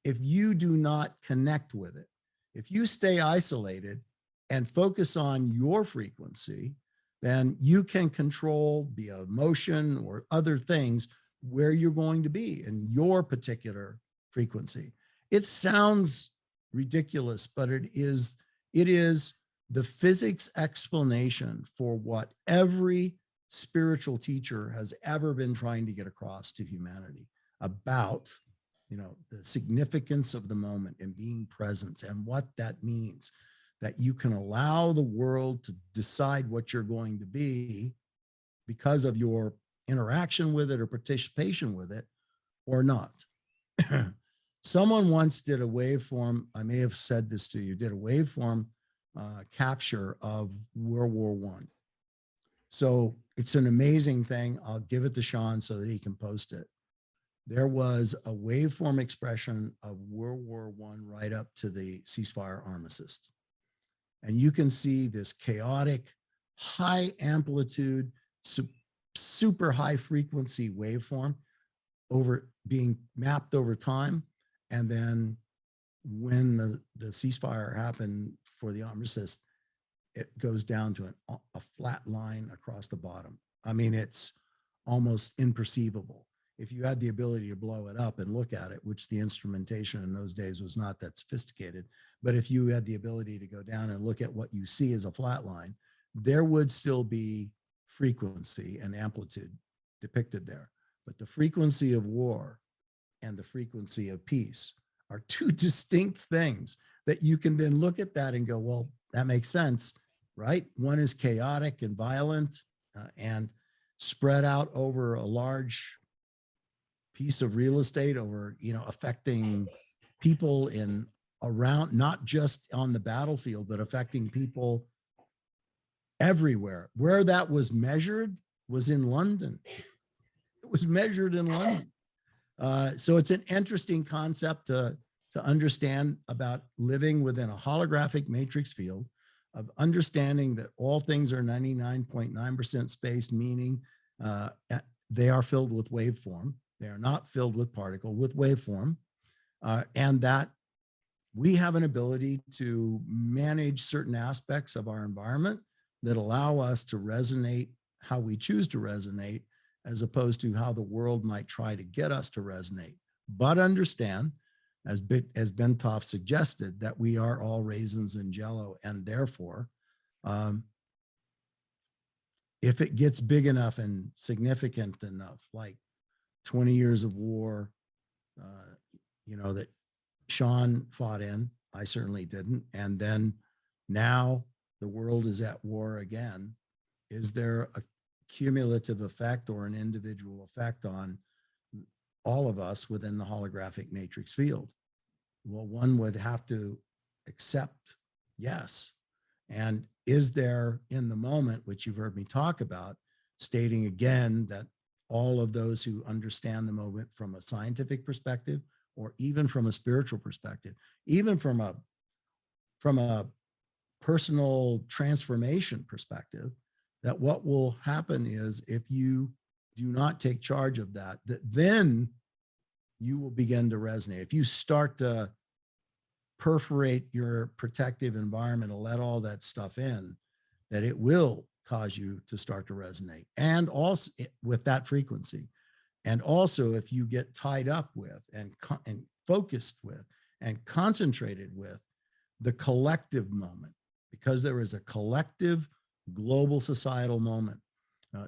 if you do not connect with it. If you stay isolated and focus on your frequency, then you can control via motion or other things where you're going to be in your particular frequency. It sounds ridiculous, but it is the physics explanation for what every spiritual teacher has ever been trying to get across to humanity about, the significance of the moment and being present and what that means. that you can allow the world to decide what you're going to be because of your interaction with it or participation with it or not. Someone once did a waveform, I may have said this to you, did a waveform capture of World War I. So it's an amazing thing. I'll give it to Sean so that he can post it. There was a waveform expression of World War I right up to the ceasefire armistice. And you can see this chaotic, high amplitude, super high frequency waveform over being mapped over time. And then when the ceasefire happened for the armistice, it goes down to a flat line across the bottom. I mean, it's almost imperceivable. If you had the ability to blow it up and look at it, which the instrumentation in those days was not that sophisticated, but if you had the ability to go down and look at what you see as a flat line, there would still be frequency and amplitude depicted there. But the frequency of war and the frequency of peace are two distinct things that you can then look at that and go, well, that makes sense, right? One is chaotic and violent and spread out over a large piece of real estate, over, affecting people in around, not just on the battlefield, but affecting people everywhere. Where that was measured was in London. It was measured in London. So it's an interesting concept to understand about living within a holographic matrix field, of understanding that all things are 99.9% space, meaning they are filled with waveform. They are not filled with particle, with waveform. And that we have an ability to manage certain aspects of our environment that allow us to resonate how we choose to resonate, as opposed to how the world might try to get us to resonate. But understand, as Bentov suggested, that we are all raisins and jello, and therefore, if it gets big enough and significant enough, like 20 years of war, that Sean fought in, I certainly didn't, and then now the world is at war again. Is there a cumulative effect or an individual effect on all of us within the holographic matrix field? Well, one would have to accept yes. And is there in the moment, which you've heard me talk about, stating again that all of those who understand the moment from a scientific perspective, or even from a spiritual perspective, even from a personal transformation perspective, that what will happen is, if you do not take charge of that, then you will begin to resonate. If you start to perforate your protective environment and let all that stuff in, that it will cause you to start to resonate, and also with that frequency. And also, if you get tied up with and focused with and concentrated with the collective moment, because there is a collective global societal moment.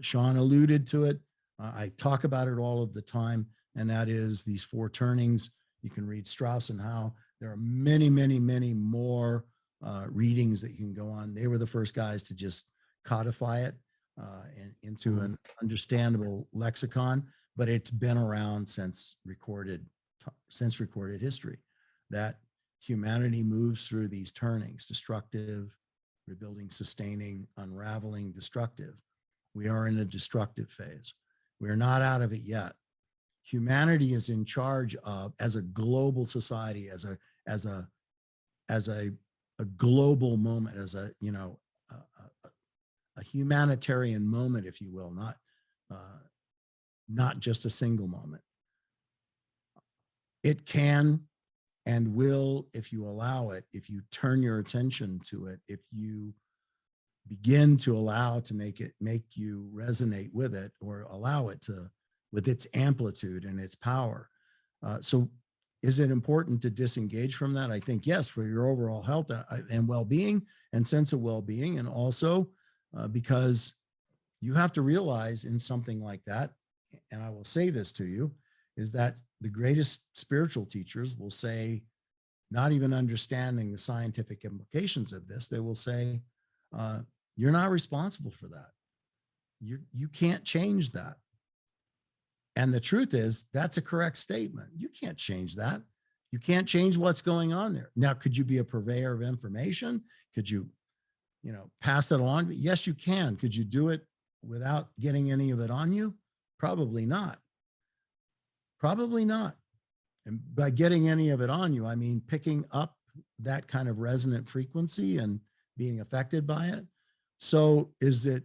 Sean alluded to it. I talk about it all of the time, and that is these four turnings. You can read Strauss and Howe. There are many, many, many more readings that you can go on. They were the first guys to just codify it into an understandable lexicon, but it's been around since recorded history, that humanity moves through these turnings: destructive, rebuilding, sustaining, unraveling, destructive. We are in a destructive phase. We are not out of it yet. Humanity is in charge of, as a global society, as a global moment, as a humanitarian moment, if you will, not just a single moment. It can and will, if you allow it, if you turn your attention to it, if you begin to allow to make you resonate with it, or allow it to, with its amplitude and its power. So is it important to disengage from that? I think yes, for your overall health and well-being and sense of well-being. And also because you have to realize in something like that, and I will say this to you, is that the greatest spiritual teachers will say not even understanding the scientific implications of this, they will say, you're not responsible for that. You can't change that. And the truth is, that's a correct statement. You can't change that. You can't change what's going on there. Now, could you be a purveyor of information? Could you, pass it along? Yes, you can. Could you do it without getting any of it on you? Probably not. Probably not. And by getting any of it on you, I mean picking up that kind of resonant frequency and being affected by it. So is it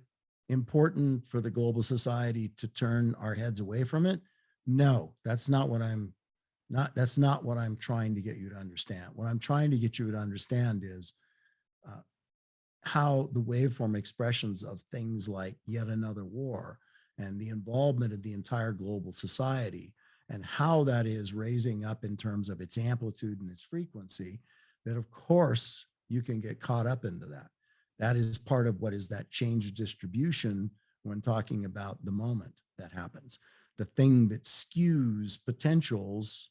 important for the global society to turn our heads away from it? No, that's not what I'm trying to get you to understand. What I'm trying to get you to understand is how the waveform expressions of things like yet another war and the involvement of the entire global society and how that is raising up in terms of its amplitude and its frequency, that of course you can get caught up into that. That is part of what is that change distribution when talking about the moment that happens. The thing that skews potentials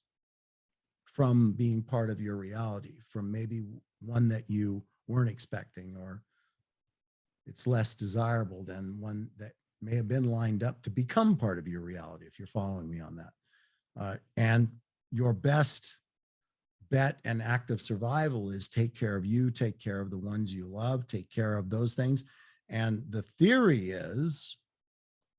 from being part of your reality, from maybe one that you weren't expecting, or it's less desirable than one that may have been lined up to become part of your reality, if you're following me on that. And your best bet and act of survival is take care of you, take care of the ones you love, take care of those things. And the theory is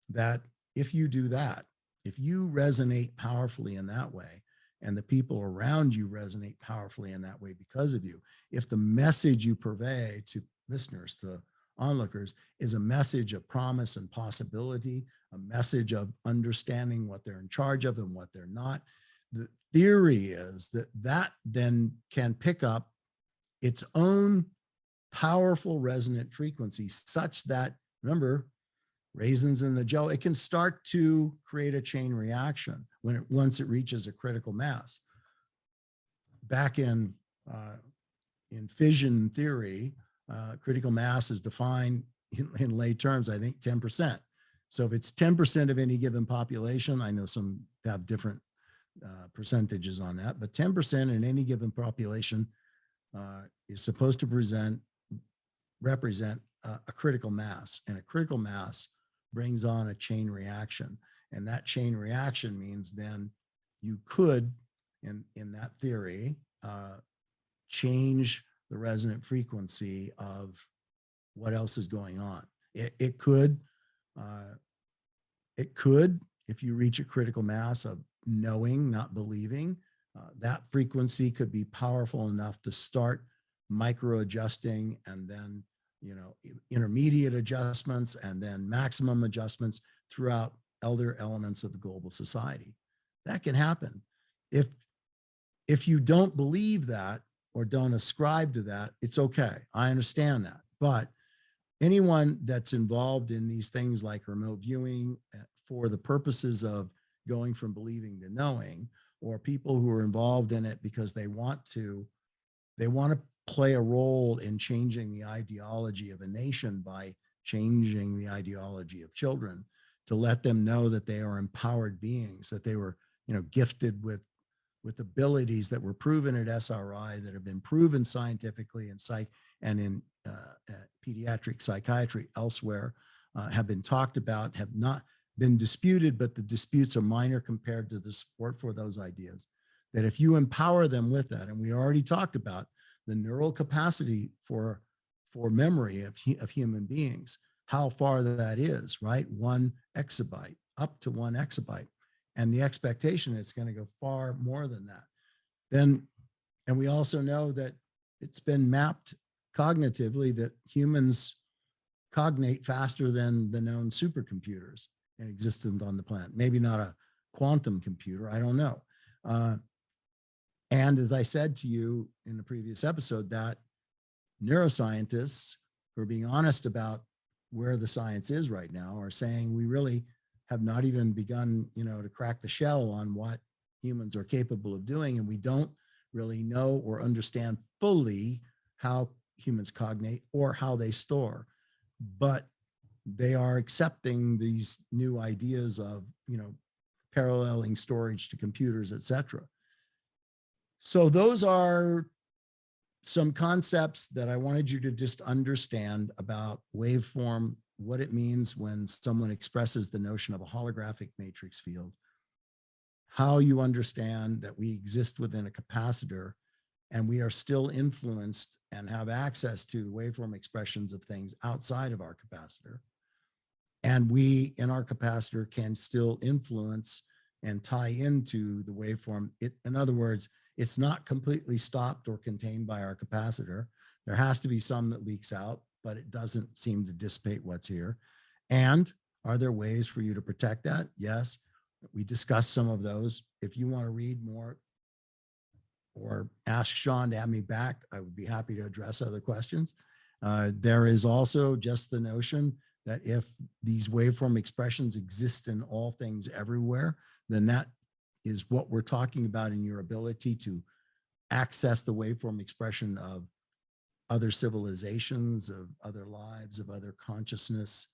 that if you do that, if you resonate powerfully in that way, and the people around you resonate powerfully in that way because of you, if the message you purvey to listeners, to onlookers, is a message of promise and possibility, a message of understanding what they're in charge of and what they're not, the theory is that that then can pick up its own powerful resonant frequency, such that, remember, raisins in the jello, it can start to create a chain reaction once it reaches a critical mass. Back in fission theory, critical mass is defined in lay terms, I think 10%. So if it's 10% of any given population, I know some have different percentages on that, but 10% in any given population is supposed to represent a critical mass, and a critical mass brings on a chain reaction. And that chain reaction means then you could, in that theory, change the resonant frequency of what else is going on. It could, if you reach a critical mass of knowing, not believing, that frequency could be powerful enough to start micro adjusting, and then, intermediate adjustments, and then maximum adjustments throughout other elements of the global society. That can happen. If you don't believe that or don't ascribe to that, it's okay. I understand that. But anyone that's involved in these things like remote viewing for the purposes of going from believing to knowing, or people who are involved in it because they want to play a role in changing the ideology of a nation by changing the ideology of children, to let them know that they are empowered beings, that they were, gifted with abilities that were proven at SRI, that have been proven scientifically in psych and in pediatric psychiatry elsewhere, have been talked about, have not been disputed, but the disputes are minor compared to the support for those ideas. That if you empower them with that, and we already talked about the neural capacity for memory of human beings, how far that is, right? 1 exabyte, up to 1 exabyte. And the expectation is going to go far more than that. Then, and we also know that it's been mapped cognitively that humans cognate faster than the known supercomputers in existence on the planet. Maybe not a quantum computer, I don't know. And as I said to you in the previous episode, that neuroscientists who are being honest about where the science is right now are saying we really have not even begun, to crack the shell on what humans are capable of doing. And we don't really know or understand fully how humans cognate or how they store. But they are accepting these new ideas of, paralleling storage to computers, et cetera. So those are some concepts that I wanted you to just understand about waveform, what it means when someone expresses the notion of a holographic matrix field, how you understand that we exist within a capacitor and we are still influenced and have access to waveform expressions of things outside of our capacitor. And we, in our capacitor, can still influence and tie into the waveform. In other words, it's not completely stopped or contained by our capacitor. There has to be some that leaks out, but it doesn't seem to dissipate what's here. And are there ways for you to protect that? Yes, we discussed some of those. If you want to read more or ask Sean to have me back, I would be happy to address other questions. There is also just the notion that if these waveform expressions exist in all things everywhere, then that is what we're talking about in your ability to access the waveform expression of other civilizations, of other lives, of other consciousness,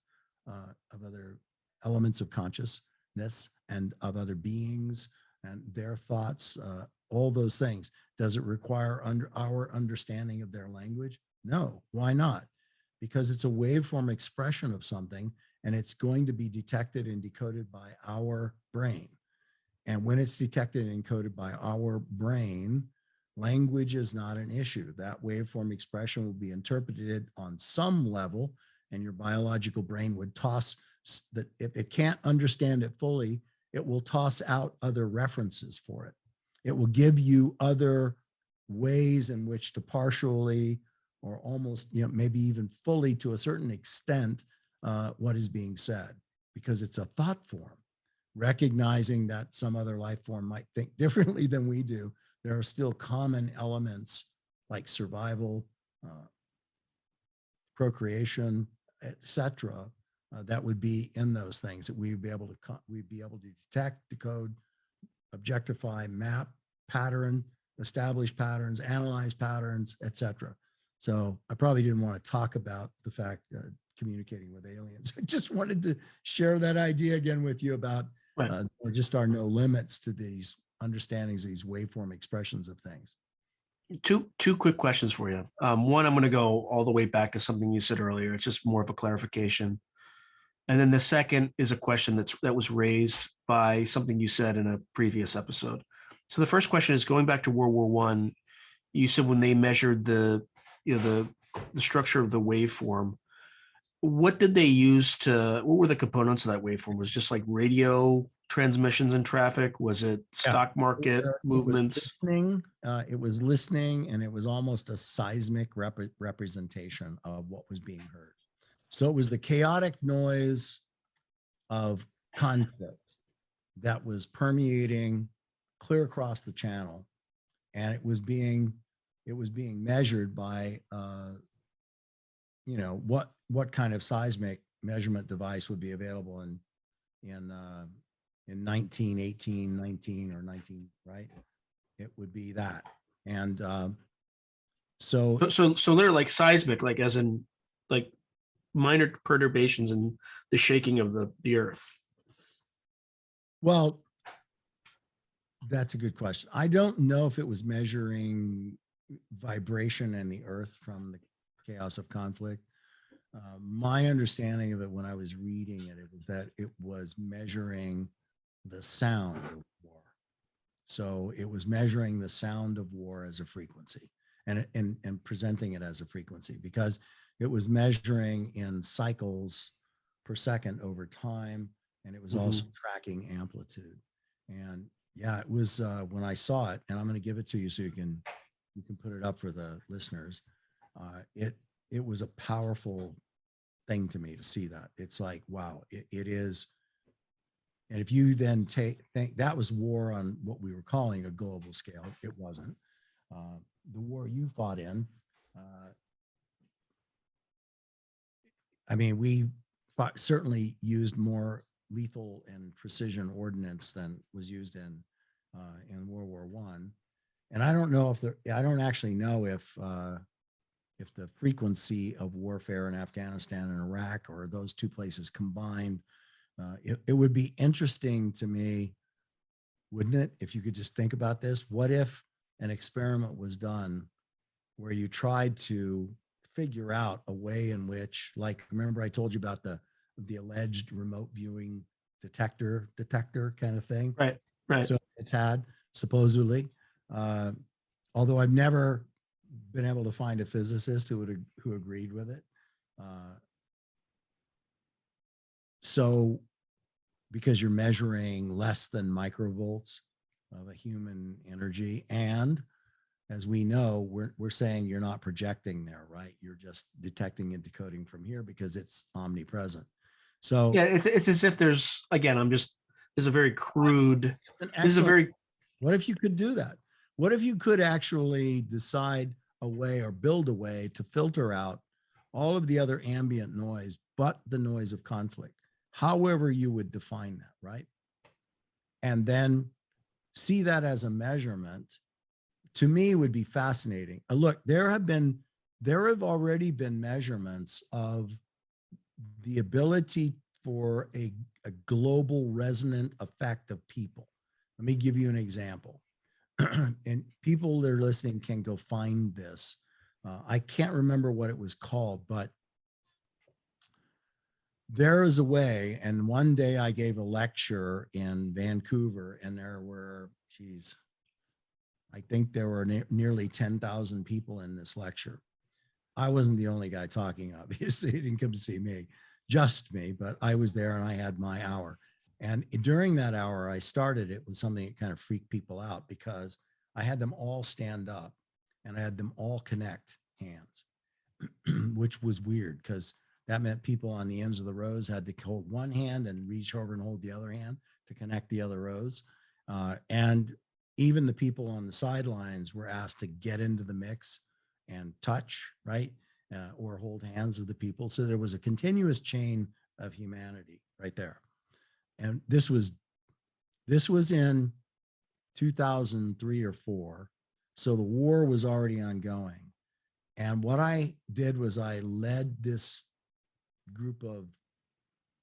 of other elements of consciousness, and of other beings and their thoughts, all those things. Does it require our understanding of their language? No. Why not? Because it's a waveform expression of something, and it's going to be detected and decoded by our brain. And when it's detected and encoded by our brain, language is not an issue. That waveform expression will be interpreted on some level, and your biological brain would toss that. If it can't understand it fully, it will toss out other references for it. It will give you other ways in which to partially or almost, maybe even fully to a certain extent, what is being said, because it's a thought form. Recognizing that some other life form might think differently than we do, there are still common elements like survival, procreation, etc., that would be in those things that we'd be able to detect, decode, objectify, map, pattern, establish patterns, analyze patterns, etc. So I probably didn't want to talk about the fact that communicating with aliens. I just wanted to share that idea again with you about or just are no limits to these understandings, these waveform expressions of things. Two quick questions for you. One, I'm going to go all the way back to something you said earlier. It's just more of a clarification. And then the second is a question that was raised by something you said in a previous episode. So the first question is going back to World War I. You said when they measured the structure of the waveform, what did they use what were the components of that waveform? Was it just like radio transmissions and traffic? Was it stock market movements? It was listening, and it was almost a seismic representation of what was being heard. So it was the chaotic noise of conflict that was permeating clear across the channel, and it was being measured by what kind of seismic measurement device would be available in 1918, 19 or 19, right? It would be that. And so they're like seismic, like as in like minor perturbations in the shaking of the earth. Well, that's a good question. I don't know if it was measuring vibration in the earth from the chaos of conflict. My understanding of it when I was reading it was that it was measuring the sound of war. So it was measuring the sound of war as a frequency and presenting it as a frequency, because it was measuring in cycles per second over time, and it was also tracking amplitude. And yeah, it was when I saw it, and I'm going to give it to you so you can put it up for the listeners. It was a powerful thing to me to see that. It's like, wow, it is. And if you then think that was war on what we were calling a global scale, it wasn't. The war you fought in, I mean, we certainly used more lethal and precision ordnance than was used in World War I. And I don't know I don't actually know if the frequency of warfare in Afghanistan and Iraq, or those two places combined, it would be interesting to me, wouldn't it, if you could just think about this? What if an experiment was done where you tried to figure out a way in which, like, remember I told you about the alleged remote viewing detector kind of thing. Right. Right. So it's had supposedly, although I've never been able to find a physicist who agreed with it. So because you're measuring less than microvolts of a human energy, and as we know, we're saying you're not projecting there, right? You're just detecting and decoding from here because it's omnipresent. So Yeah, it's as if there's, again, there's a very crude, it's an this is a excellent. very, What if you could do that? What if you could actually decide a way or build a way to filter out all of the other ambient noise, but the noise of conflict, however you would define that, right? And then see that as a measurement, to me would be fascinating. Look, there have already been measurements of the ability for a global resonant effect of people. Let me give you an example. And people that are listening can go find this. I can't remember what it was called, but there is a way. And one day I gave a lecture in Vancouver, and there were, I think there were nearly 10,000 people in this lecture. I wasn't the only guy talking, obviously. They didn't come to see me, just me, but I was there and I had my hour. And during that hour, I started it with something that kind of freaked people out because I had them all stand up and I had them all connect hands, which was weird because that meant people on the ends of the rows had to hold one hand and reach over and hold the other hand to connect the other rows. And even the people on the sidelines were asked to get into the mix and touch, right? Or hold hands with the people. So there was a continuous chain of humanity right there. And this was in 2003 or 4. So the war was already ongoing. And what I did was I led this group of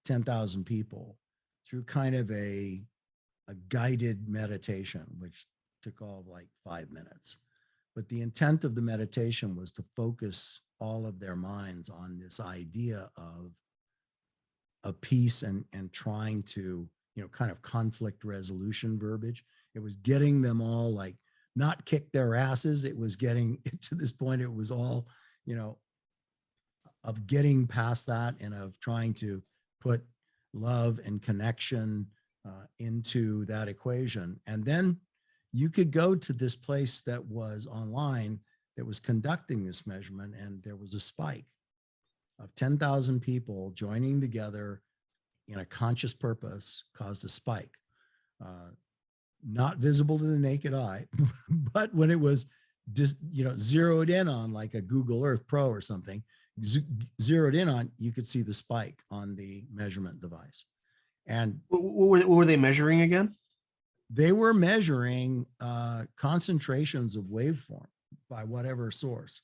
10,000 people through kind of a guided meditation, which took all of like 5 minutes. But the intent of the meditation was to focus all of their minds on this idea of a peace and trying to, kind of conflict resolution verbiage. It was getting them all like not kick their asses. It was getting to this point. It was all, of getting past that and of trying to put love and connection into that equation. And then you could go to this place that was online that was conducting this measurement, and there was a spike of 10,000 people joining together in a conscious purpose caused a spike. Not visible to the naked eye, but when it was just, zeroed in on like a Google Earth Pro or something, zeroed in on, you could see the spike on the measurement device. And what were they measuring again? They were measuring concentrations of waveform by whatever source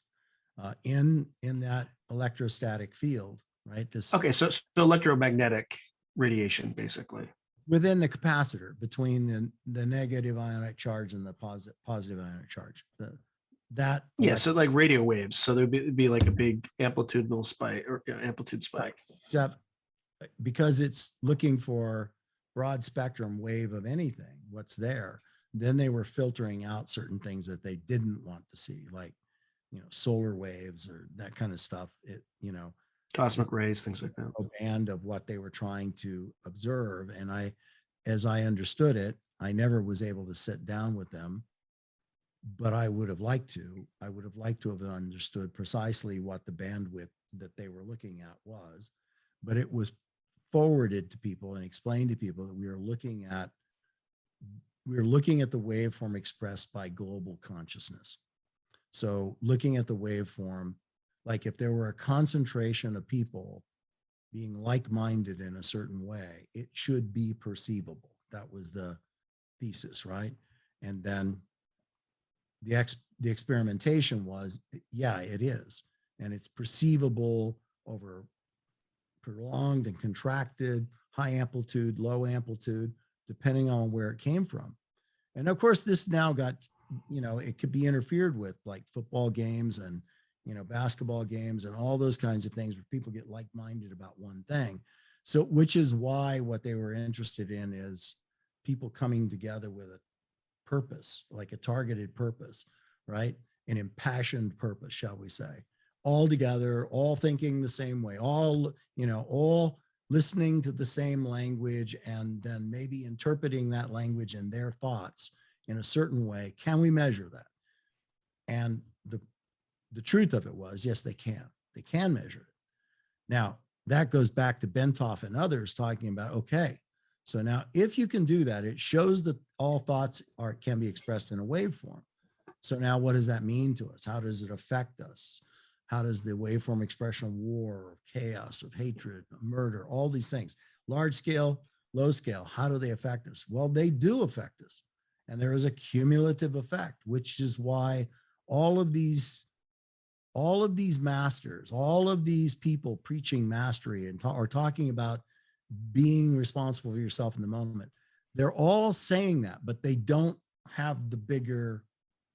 in that electrostatic field, right? Okay, so electromagnetic radiation, basically. Within the capacitor between the negative ionic charge and the positive ionic charge. So like radio waves. So there'd be like a big amplitudinal spike or amplitude spike. Except because it's looking for broad spectrum wave of anything, what's there. Then they were filtering out certain things that they didn't want to see, like, solar waves or that kind of stuff. Cosmic rays, things like that. A band of what they were trying to observe. And as I understood it, I never was able to sit down with them, but I would have liked to. I would have liked to have understood precisely what the bandwidth that they were looking at was, but it was forwarded to people and explained to people that we were looking at the waveform expressed by global consciousness. So looking at the waveform, like if there were a concentration of people being like-minded in a certain way, it should be perceivable. That was the thesis, right? And then the experimentation was, yeah, it is. And it's perceivable over prolonged and contracted, high amplitude, low amplitude, depending on where it came from. And of course, this now got it could be interfered with, like football games and, basketball games and all those kinds of things where people get like-minded about one thing. So, which is why what they were interested in is people coming together with a purpose, like a targeted purpose, right? An impassioned purpose, shall we say, all together, all thinking the same way, all listening to the same language, and then maybe interpreting that language and their thoughts in a certain way. Can we measure that? And the truth of it was, yes, they can measure it. Now, that goes back to Bentoff and others talking about, okay, so now if you can do that, it shows that all thoughts can be expressed in a waveform. So now what does that mean to us? How does it affect us? How does the waveform expression of war, of chaos, of hatred, of murder, all these things, large scale, low scale, how do they affect us? Well, they do affect us. And there is a cumulative effect, which is why all of these masters, all of these people preaching mastery and or talking about being responsible for yourself in the moment, they're all saying that, but they don't have the bigger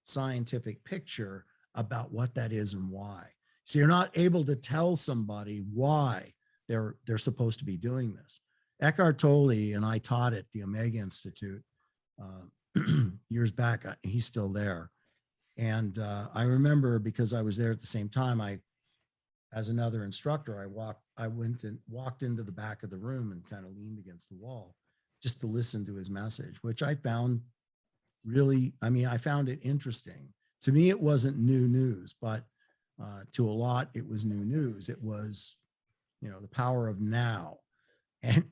scientific picture about what that is and why. So you're not able to tell somebody why they're supposed to be doing this. Eckhart Tolle, and I taught at the Omega Institute years back. He's still there. And I remember, because I was there at the same time, as another instructor, I went and walked into the back of the room and kind of leaned against the wall just to listen to his message, which I found really, I found it interesting. To me, it wasn't new news, but to a lot, it was new news. It was, the power of now.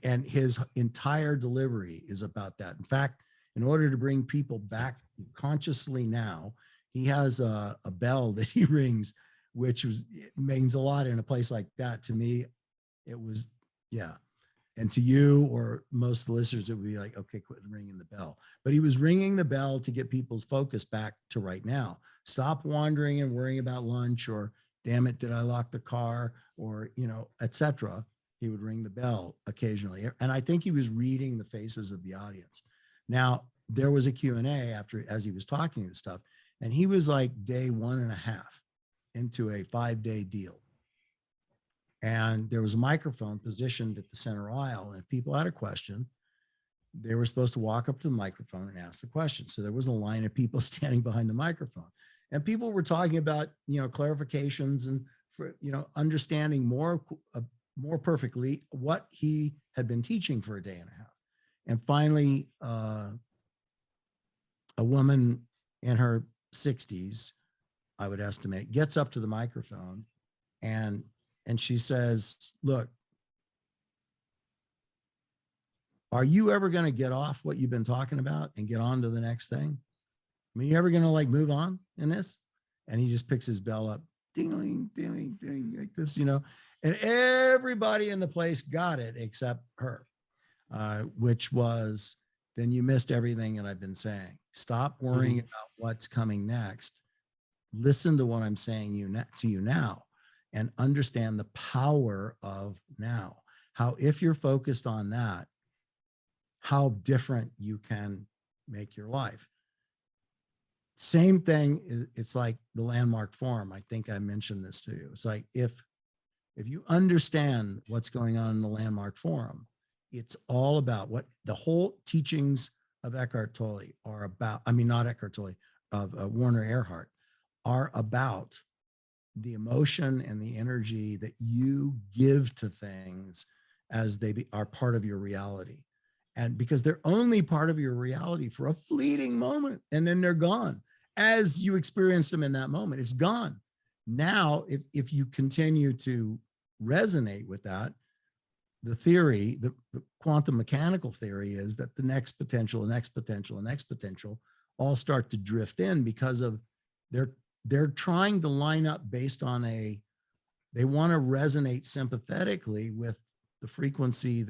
And his entire delivery is about that. In fact, in order to bring people back consciously now, he has a bell that he rings, which means a lot in a place like that. To me, it was, yeah. And to you or most listeners, it would be like, okay, quit ringing the bell. But he was ringing the bell to get people's focus back to right now. Stop wandering and worrying about lunch, or damn it, did I lock the car, or, etc. He would ring the bell occasionally. And I think he was reading the faces of the audience. Now, there was a Q&A as he was talking and stuff, and he was like day 1.5 into a 5-day deal. And there was a microphone positioned at the center aisle, and if people had a question, they were supposed to walk up to the microphone and ask the question. So there was a line of people standing behind the microphone, and people were talking about, clarifications and, for, understanding more perfectly what he had been teaching for a day and a half. And finally, a woman in her 60s, I would estimate, gets up to the microphone and she says, look, are you ever going to get off what you've been talking about and get on to the next thing? You ever going to move on in this? And he just picks his bell up, ding, ding, ding, like this, and everybody in the place got it except her, which was, then you missed everything that I've been saying. Stop worrying about what's coming next. Listen to what I'm saying to you now, and understand the power of now. How, if you're focused on that, how different you can make your life. Same thing, it's like the landmark forum. I think I mentioned this to you. It's like, if you understand what's going on in the landmark forum, it's all about what the whole teachings of Eckhart Tolle are about. Not Eckhart Tolle, of Werner Erhard, are about the emotion and the energy that you give to things as they are part of your reality. And because they're only part of your reality for a fleeting moment, and then they're gone. As you experience them in that moment, it's gone. Now, if you continue to resonate with that, the theory, the quantum mechanical theory, is that the next potential and exponential and exponential all start to drift in, because of they're trying to line up based on they want to resonate sympathetically with the frequency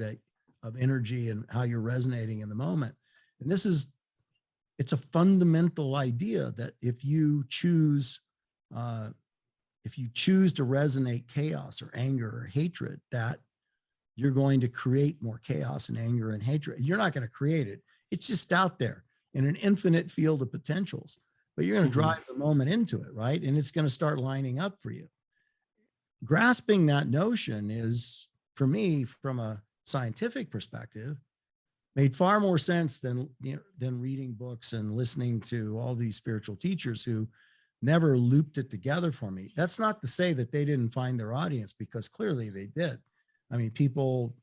of energy and how you're resonating in the moment. And it's a fundamental idea that if you choose to resonate chaos or anger or hatred, that you're going to create more chaos and anger and hatred. You're not going to create it. It's just out there in an infinite field of potentials. but you're going to Mhm. drive the moment into it, right? And it's going to start lining up for you. Grasping that notion is, for me, from a scientific perspective, made far more sense than, than reading books and listening to all these spiritual teachers who never looped it together for me. That's not to say that they didn't find their audience, because clearly they did. I mean, people,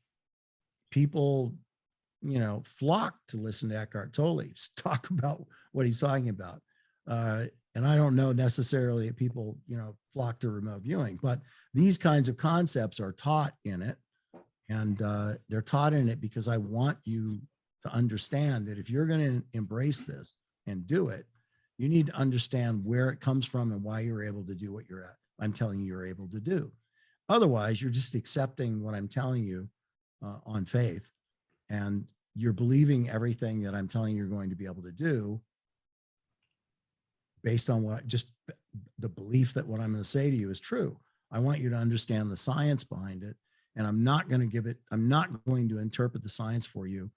flock to listen to Eckhart Tolle talk about what he's talking about. And I don't know necessarily that people, flock to remote viewing, but these kinds of concepts are taught in it. And they're taught in it because I want you to understand that if you're going to embrace this and do it, you need to understand where it comes from and why you're able to do what I'm telling you you're able to do. Otherwise, you're just accepting what I'm telling you on faith, and you're believing everything that I'm telling you you're going to be able to do based on the belief that what I'm going to say to you is true. I want you to understand the science behind it. And I'm not going to interpret the science for you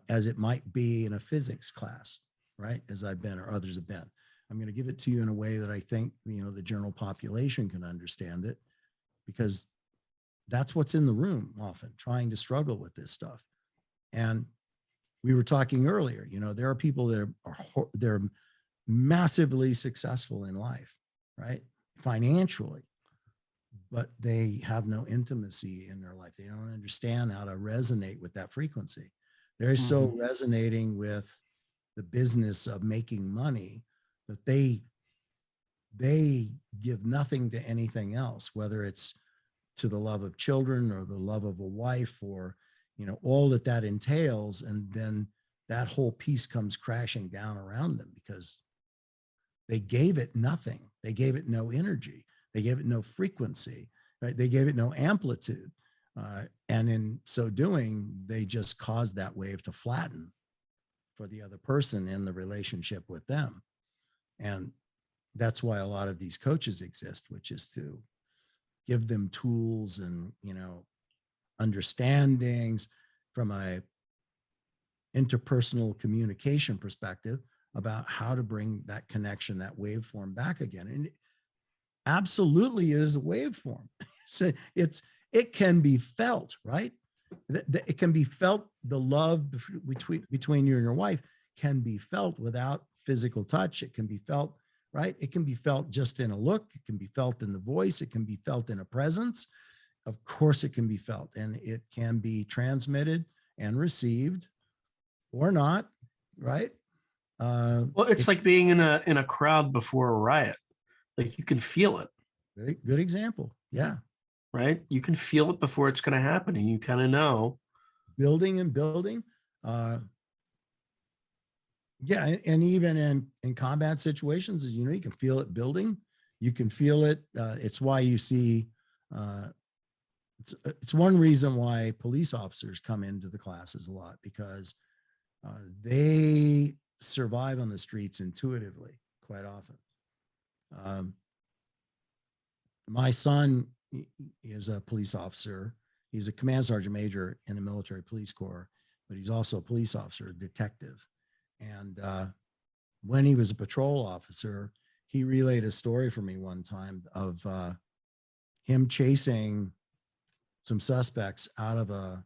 as it might be in a physics class, right? As I've been, or others have been. I'm going to give it to you in a way that I think, the general population can understand it, because that's what's in the room often, trying to struggle with this stuff. And we were talking earlier, there are people that they're massively successful in life, right? Financially, but they have no intimacy in their life. They don't understand how to resonate with that frequency. They're so resonating with the business of making money that they give nothing to anything else, whether it's to the love of children or the love of a wife, or, all that entails. And then that whole piece comes crashing down around them because they gave it nothing. They gave it no energy. They gave it no frequency, right? They gave it no amplitude. And in so doing, they just caused that wave to flatten for the other person in the relationship with them. And that's why a lot of these coaches exist, which is to give them tools and, understandings from a interpersonal communication perspective about how to bring that connection, that waveform back again. And absolutely is a waveform. So it can be felt, right? It can be felt. The love between you and your wife can be felt without physical touch. It can be felt, right? It can be felt just in a look. It can be felt in the voice. It can be felt in a presence. Of course, it can be felt, and it can be transmitted and received or not, right? Well, it's like being in a crowd before a riot. Like you can feel it, Good example. Yeah. right? You can feel it before it's going to happen, and you kind of know. Building and building. Yeah, and even in combat situations, as you can feel it building. You can feel it. It's why you see. It's one reason why police officers come into the classes a lot, because they survive on the streets intuitively quite often. My son is a police officer. He's a command sergeant major in the military police corps, but he's also a police officer, a detective. And when he was a patrol officer, he relayed a story for me one time of him chasing some suspects out of a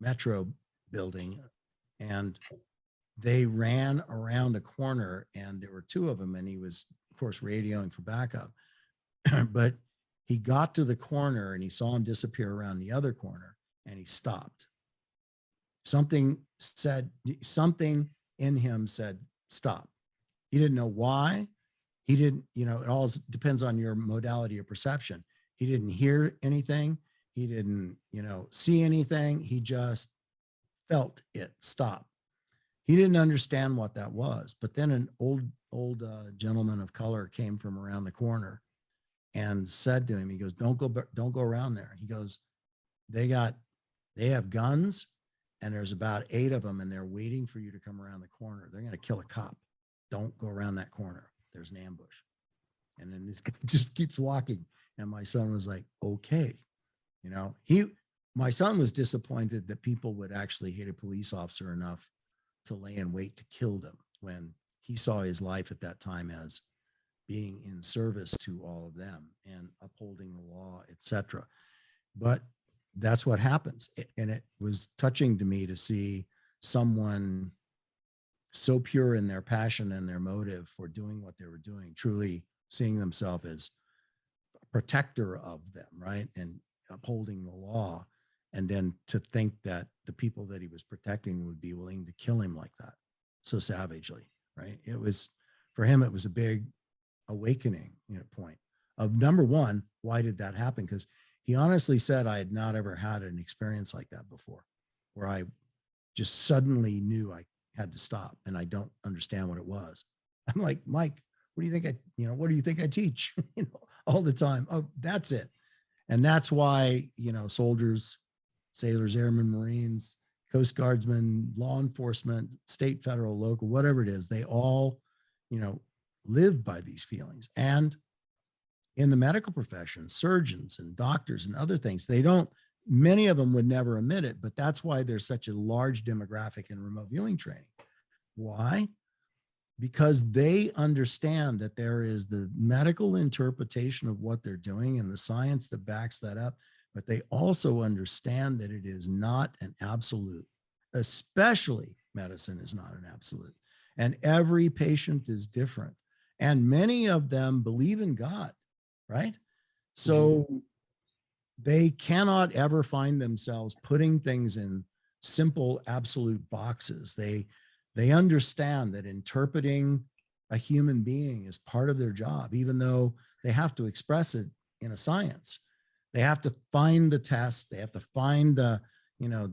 metro building, and they ran around a corner, and there were two of them, and he was, of course, radioing for backup. But he got to the corner and he saw him disappear around the other corner, and he stopped. Something in him said, stop. He didn't know why. He didn't, it all depends on your modality of perception. He didn't hear anything. He didn't, see anything. He just felt it stop. He didn't understand what that was. But then an old gentleman of color came from around the corner and said to him, he goes, don't go around there. He goes, they have guns, and there's about 8 of them, and they're waiting for you to come around the corner. They're going to kill a cop. Don't go around that corner. There's an ambush. And then this guy just keeps walking. And my son was like, okay. My son was disappointed that people would actually hate a police officer enough to lay in wait to kill them when he saw his life at that time as being in service to all of them and upholding the law, etc. But that's what happens. And it was touching to me to see someone so pure in their passion and their motive for doing what they were doing, truly seeing themselves as a protector of them, right? And upholding the law. And then to think that the people that he was protecting would be willing to kill him like that, so savagely, right? It was, for him, it was a big awakening, point of, number one, why did that happen? Because he honestly said, I had not ever had an experience like that before, where I just suddenly knew I had to stop and I don't understand what it was. I'm like, Mike, what do you think what do you think I teach? All the time. Oh, that's it. And that's why, soldiers, sailors, airmen, Marines, Coast Guardsmen, law enforcement, state, federal, local, whatever it is, they all, live by these feelings. And in the medical profession, surgeons and doctors and other things, many of them would never admit it, but that's why there's such a large demographic in remote viewing training. Why? Because they understand that there is the medical interpretation of what they're doing and the science that backs that up, but they also understand that it is not an absolute, especially medicine is not an absolute. And every patient is different. And many of them believe in God, right? So they cannot ever find themselves putting things in simple, absolute boxes. They understand that interpreting a human being is part of their job, even though they have to express it in a science. They have to find the test. They have to find the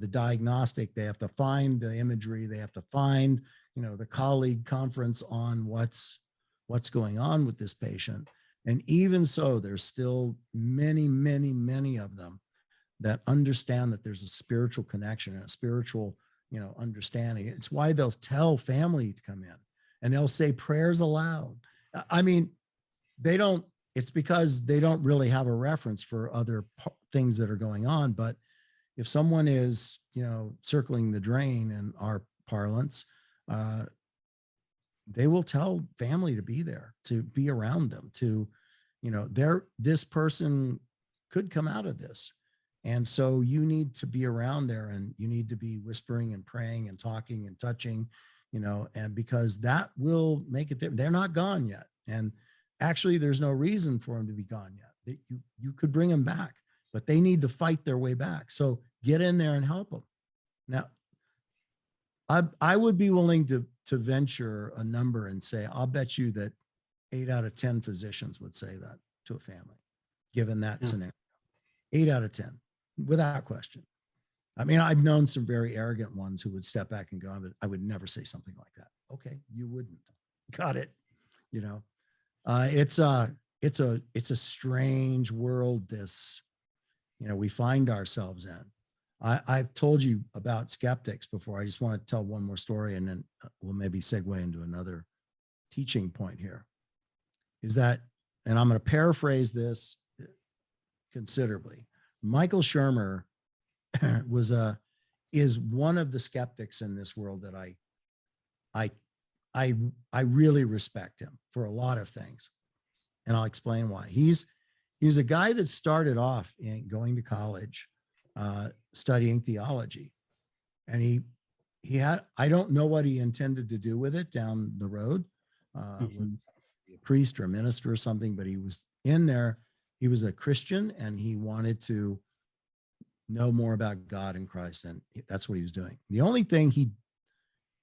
diagnostic. They have to find the imagery. They have to find, the colleague conference on what's going on with this patient. And even so, there's still many, many, many of them that understand that there's a spiritual connection and a spiritual, understanding. It's why they'll tell family to come in and they'll say prayers aloud. I mean, it's because they don't really have a reference for other things that are going on. But if someone is, circling the drain in our parlance, they will tell family to be there, to be around them, to, this person could come out of this. And so you need to be around there and you need to be whispering and praying and talking and touching, and because that will make it, they're not gone yet. And actually there's no reason for them to be gone yet. You could bring them back, but they need to fight their way back. So get in there and help them. Now, I would be willing to venture a number and say, I'll bet you that 8 out of 10 physicians would say that to a family, given that scenario. 8 out of 10, without question. I mean, I've known some very arrogant ones who would step back and go, I would never say something like that. Okay, you wouldn't. Got it. It's a strange world, this, we find ourselves in. I've told you about skeptics before. I just want to tell one more story and then we'll maybe segue into another teaching point here. Is that, and I'm going to paraphrase this considerably. Michael Shermer is one of the skeptics in this world that I really respect him for a lot of things. And I'll explain why. He's a guy that started off in going to college, studying theology. And he had, I don't know what he intended to do with it down the road, when a priest or a minister or something, but he was in there. He was a Christian and he wanted to know more about God and Christ. And that's what he was doing. The only thing he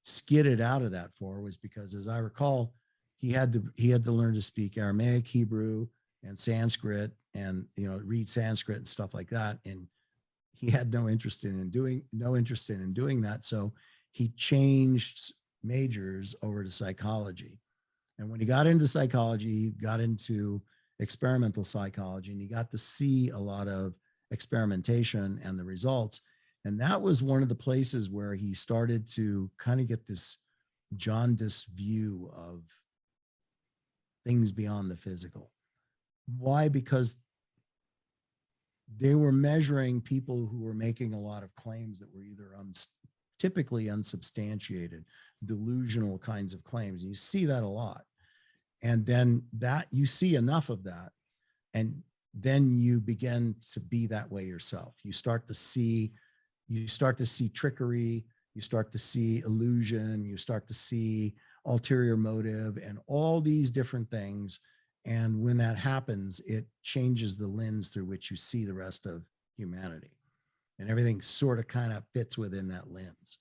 skidded out of that for was because, as I recall, he had to learn to speak Aramaic, Hebrew, and Sanskrit, and read Sanskrit and stuff like that. And he had no interest in doing that. So he changed majors over to psychology. And when he got into psychology, he got into experimental psychology, and he got to see a lot of experimentation and the results. And that was one of the places where he started to kind of get this jaundiced view of things beyond the physical. Why? Because they were measuring people who were making a lot of claims that were either typically unsubstantiated, delusional kinds of claims. You see that a lot. And then that you see enough of that, and then you begin to be that way yourself. You start to see trickery, you start to see illusion, you start to see ulterior motive and all these different things. And when that happens, it changes the lens through which you see the rest of humanity. And everything sort of kind of fits within that lens.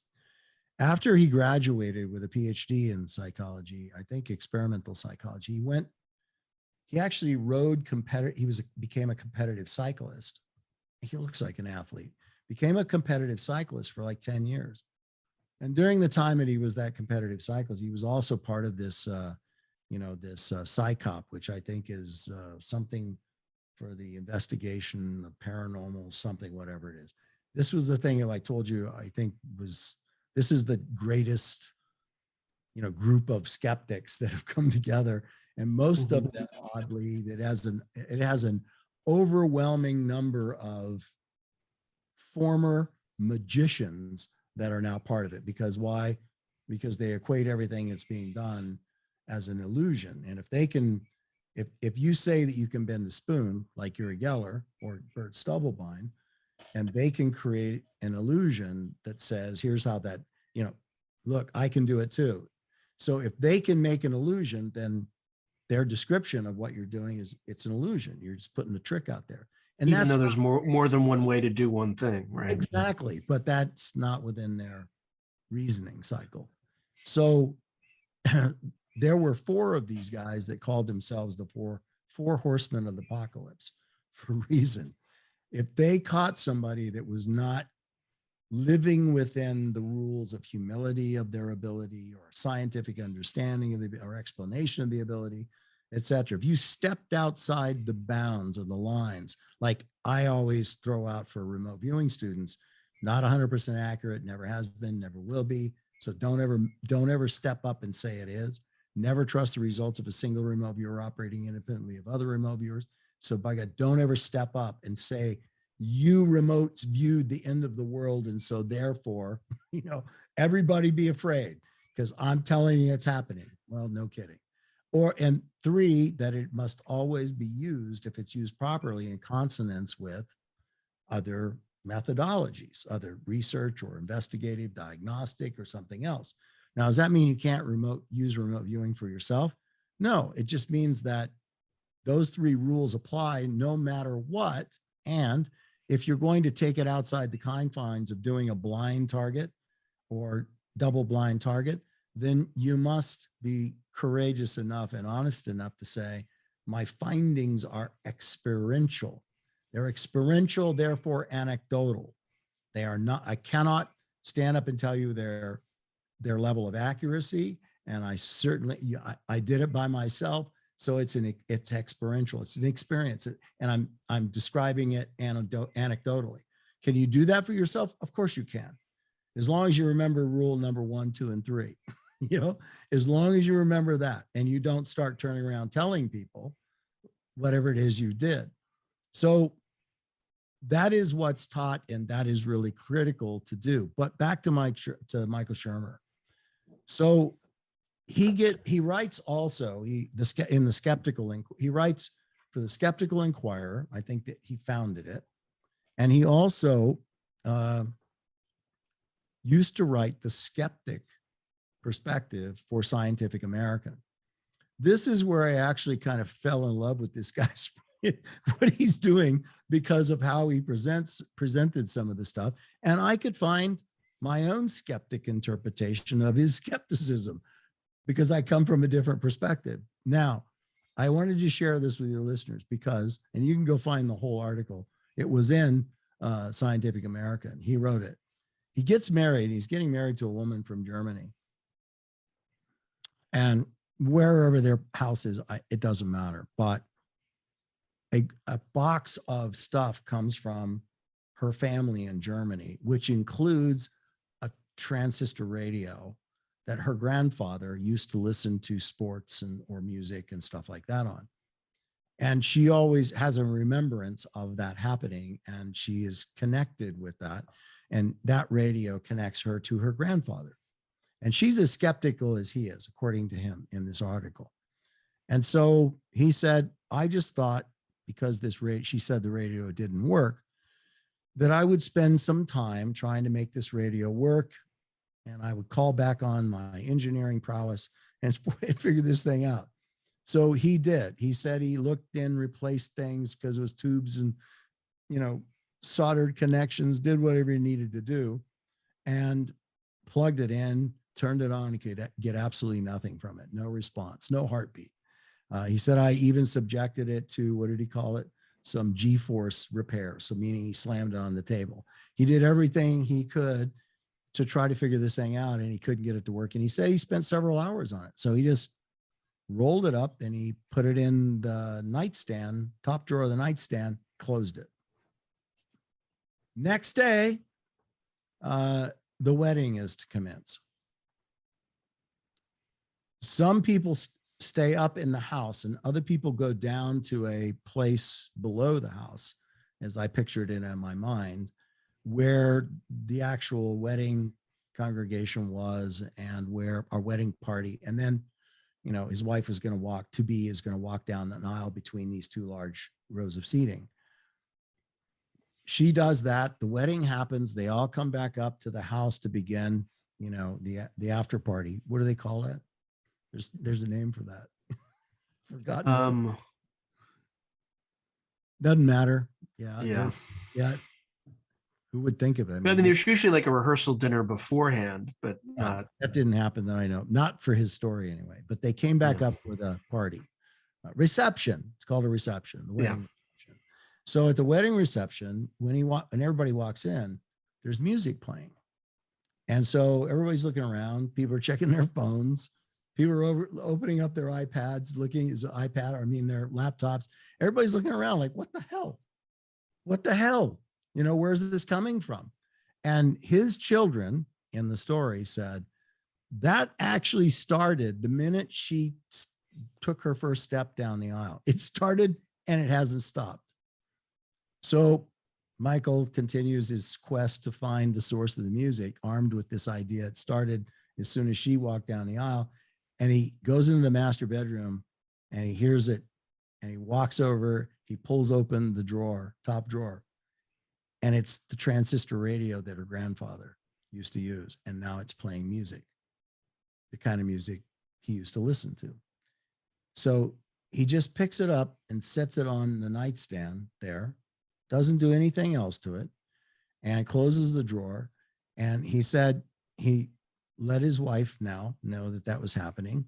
After he graduated with a PhD in psychology, I think experimental psychology, he actually became a competitive cyclist. He looks like an athlete, became a competitive cyclist for like 10 years. And during the time that he was that competitive cyclist, he was also part of this, PsyCop, which I think is something for the investigation of paranormal, something, whatever it is. This was the thing that I told you, I think this is the greatest, group of skeptics that have come together. And most of them, oddly, it has an overwhelming number of former magicians that are now part of it. Because why? Because they equate everything that's being done as an illusion. And if you say that you can bend a spoon like Uri Geller or Bert Stubblebine, and they can create an illusion that says, here's how that, look, I can do it too. So if they can make an illusion, then their description of what you're doing is it's an illusion. You're just putting a trick out there. And even though there's more than one way to do one thing, right? Exactly. But that's not within their reasoning cycle. So there were 4 of these guys that called themselves the four horsemen of the apocalypse for a reason. If they caught somebody that was not living within the rules of humility of their ability or scientific understanding of or explanation of the ability, etc. If you stepped outside the bounds of the lines, like I always throw out for remote viewing students, not 100% accurate, never has been, never will be. So don't ever step up and say it is. Never trust the results of a single remote viewer operating independently of other remote viewers. So by God, don't ever step up and say, you remotes viewed the end of the world, and so therefore, everybody be afraid because I'm telling you it's happening. Well, no kidding. And 3, that it must always be used, if it's used properly, in consonance with other methodologies, other research or investigative, diagnostic, or something else. Now, does that mean you can't use remote viewing for yourself? No, it just means that those 3 rules apply no matter what. And if you're going to take it outside the confines of doing a blind target or double blind target, then you must be courageous enough and honest enough to say, my findings are experiential. They're experiential, therefore anecdotal. They are not, I cannot stand up and tell you their level of accuracy. And I did it by myself. So it's experiential. It's an experience, and I'm describing it anecdotally. Can you do that for yourself? Of course you can, as long as you remember rule number 1, 2, and 3. As long as you remember that, and you don't start turning around telling people whatever it is you did. So that is what's taught, and that is really critical to do. But back to Michael Shermer. So he writes also he writes for the Skeptical Inquirer. I think that he founded it, and he also used to write the Skeptic Perspective for Scientific American. This is where I actually kind of fell in love with this guy's what he's doing because of how he presented some of the stuff, and I could find my own skeptic interpretation of his skepticism, because I come from a different perspective. Now, I wanted to share this with your listeners because, and you can go find the whole article. It was in Scientific American. He wrote it. He gets married. He's getting married to a woman from Germany. And wherever their house is, it doesn't matter. But a box of stuff comes from her family in Germany, which includes a transistor radio that her grandfather used to listen to sports or music and stuff like that on. And she always has a remembrance of that happening, and she is connected with that. And that radio connects her to her grandfather. And she's as skeptical as he is, according to him in this article. And so he said, I just thought, because she said the radio didn't work, that I would spend some time trying to make this radio work. And I would call back on my engineering prowess and figure this thing out. So he did. He said he looked in, replaced things because it was tubes and, soldered connections, did whatever he needed to do, and plugged it in, turned it on. He could get absolutely nothing from it. No response, no heartbeat. He said, I even subjected it to, what did he call it? Some G-force repair. So meaning he slammed it on the table. He did everything he could to try to figure this thing out, and he couldn't get it to work. And he said he spent several hours on it. So he just rolled it up and he put it in the nightstand, top drawer of the nightstand, closed it. Next day, the wedding is to commence. Some people stay up in the house and other people go down to a place below the house, as I pictured it in my mind, where the actual wedding congregation was and where our wedding party. And then, his wife is going to walk down the aisle between these two large rows of seating. She does that. The wedding happens. They all come back up to the house to begin, the after party. What do they call that? There's a name for that. Forgotten. Doesn't matter. Yeah. Who would think of it? I mean, there's usually like a rehearsal dinner beforehand, but that didn't happen that I know. Not for his story anyway. But they came back up with a party, reception. It's called a reception. The wedding. So at the wedding reception, when everybody walks in, there's music playing. And so everybody's looking around. People are checking their phones. People are opening up their iPads, their laptops. Everybody's looking around like, what the hell? What the hell? Where's this coming from? And his children in the story said that actually started the minute she took her first step down the aisle. It started and it hasn't stopped. So Michael continues his quest to find the source of the music, armed with this idea. It started as soon as she walked down the aisle, and he goes into the master bedroom and he hears it, and he walks over, he pulls open the drawer, top drawer, and it's the transistor radio that her grandfather used to use. And now it's playing music, the kind of music he used to listen to. So he just picks it up and sets it on the nightstand there, doesn't do anything else to it, and closes the drawer. And he said he let his wife now know that was happening.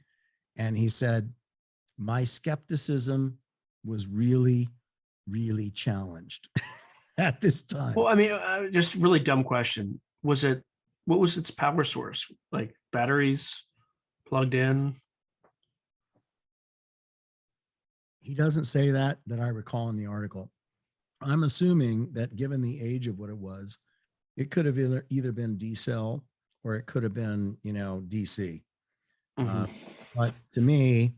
And he said, my skepticism was really, really challenged at this time. Well, I mean, just really dumb question. What was its power source? Like batteries plugged in? He doesn't say that I recall in the article. I'm assuming that given the age of what it was, it could have either been D-cell or it could have been, DC. Mm-hmm. But to me,